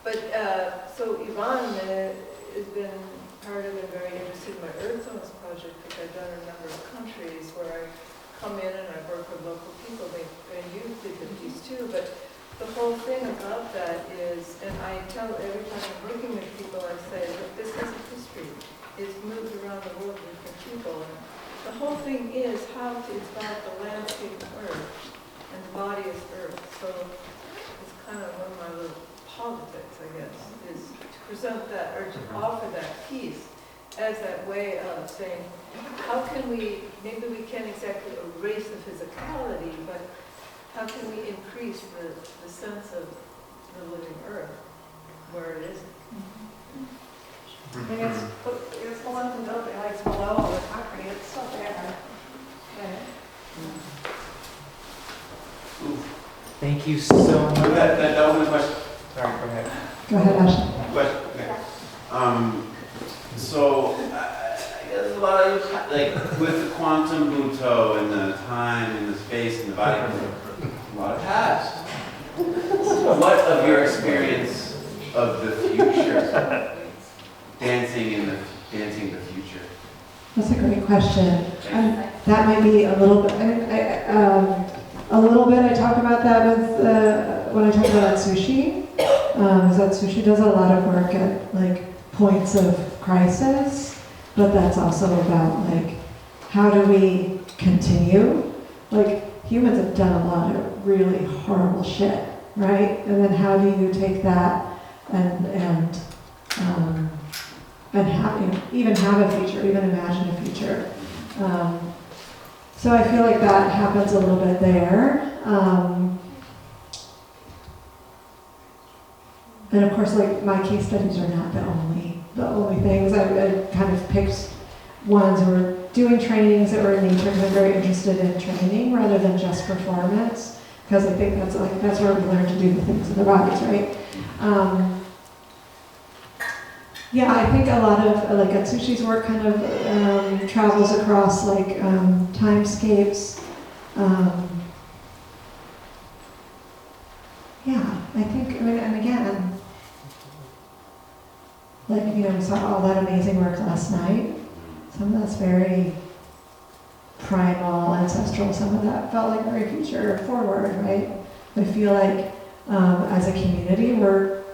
But, so Yvonne has been part of and very interested in my Earth Zones project, which I've done in a number of countries where I come in and I work with local people, and you did the piece too, but the whole thing about that is, and I tell every time I'm working with people, I say, look, this has a history. It's moved around the world with different people. And the whole thing is how to, it's about the landscape of Earth, and the body is Earth. So it's kind of one of my little politics, I guess, is to present that, or to offer that piece as that way of saying, how can we, maybe we can't exactly erase the physicality, but how can we increase the sense of the living Earth where it is? I mean, it's the ones in building, like it's below the concrete, it's still there. Thank you so much. That was my question. Sorry, go ahead. Go ahead, Ashley. Question. Okay. So I guess a lot of, like, with the quantum BUTOH and the time and the space and the body, a lot of past. What of your experience of the future? Dancing the future. That's a great question. That might be a little bit. I talk about that with when I talk about sushi. Is that sushi does a lot of work at like points of crisis, but that's also about like how do we continue? Like humans have done a lot of really horrible shit, right? And then how do you take that and have, you know, even have a future, even imagine a future. So I feel like that happens a little bit there. And of course, like my case studies are not the only things. I kind of picked ones who were doing trainings that were in nature because I'm very interested in training rather than just performance, because I think that's where we learn to do the things in the bodies, right? Yeah, I think a lot of, like Atsushi's work kind of travels across like timescapes. Yeah, I think, I mean, and again, like, you know, we saw all that amazing work last night. Some of that's very primal, ancestral. Some of that felt like very future forward, right? I feel like as a community,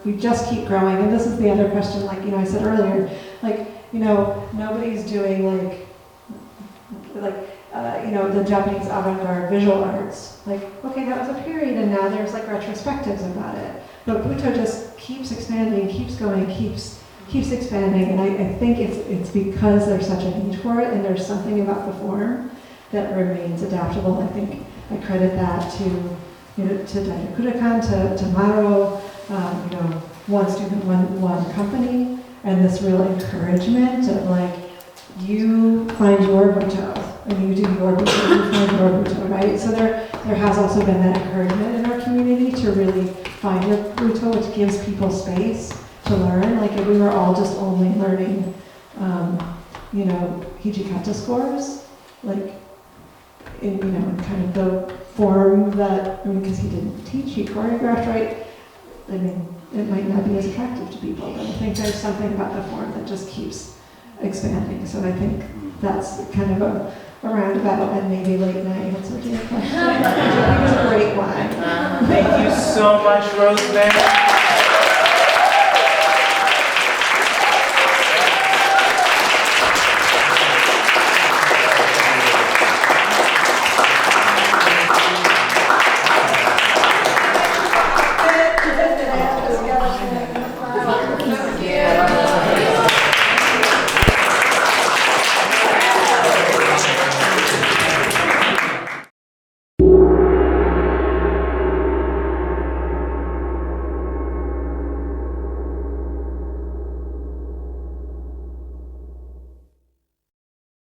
we just keep growing. And this is the other question, like, you know, I said earlier, like, you know, nobody's doing you know, the Japanese avant-garde visual arts. Like, okay, that was a period and now there's like retrospectives about it. But BUTOH just keeps expanding, keeps going, keeps expanding. And I think it's because there's such a need for it and there's something about the form that remains adaptable. I think I credit that to, you know, to Daikudakan, to Maro, you know, one student, one company, and this real encouragement of like, you find your BUTOH, and you do your BUTOH, you find your BUTOH, right? So there has also been that encouragement in our community to really find your BUTOH, which gives people space to learn. Like if we were all just only learning, you know, hijikata scores, like in, you know, in kind of the form that, I mean, because he didn't teach, he choreographed, right? I mean, it might not be as attractive to people, but I think there's something about the form that just keeps expanding. So I think that's kind of a roundabout and maybe late night answer to your question. I think it was a great one. Thank you so much, Rosemary.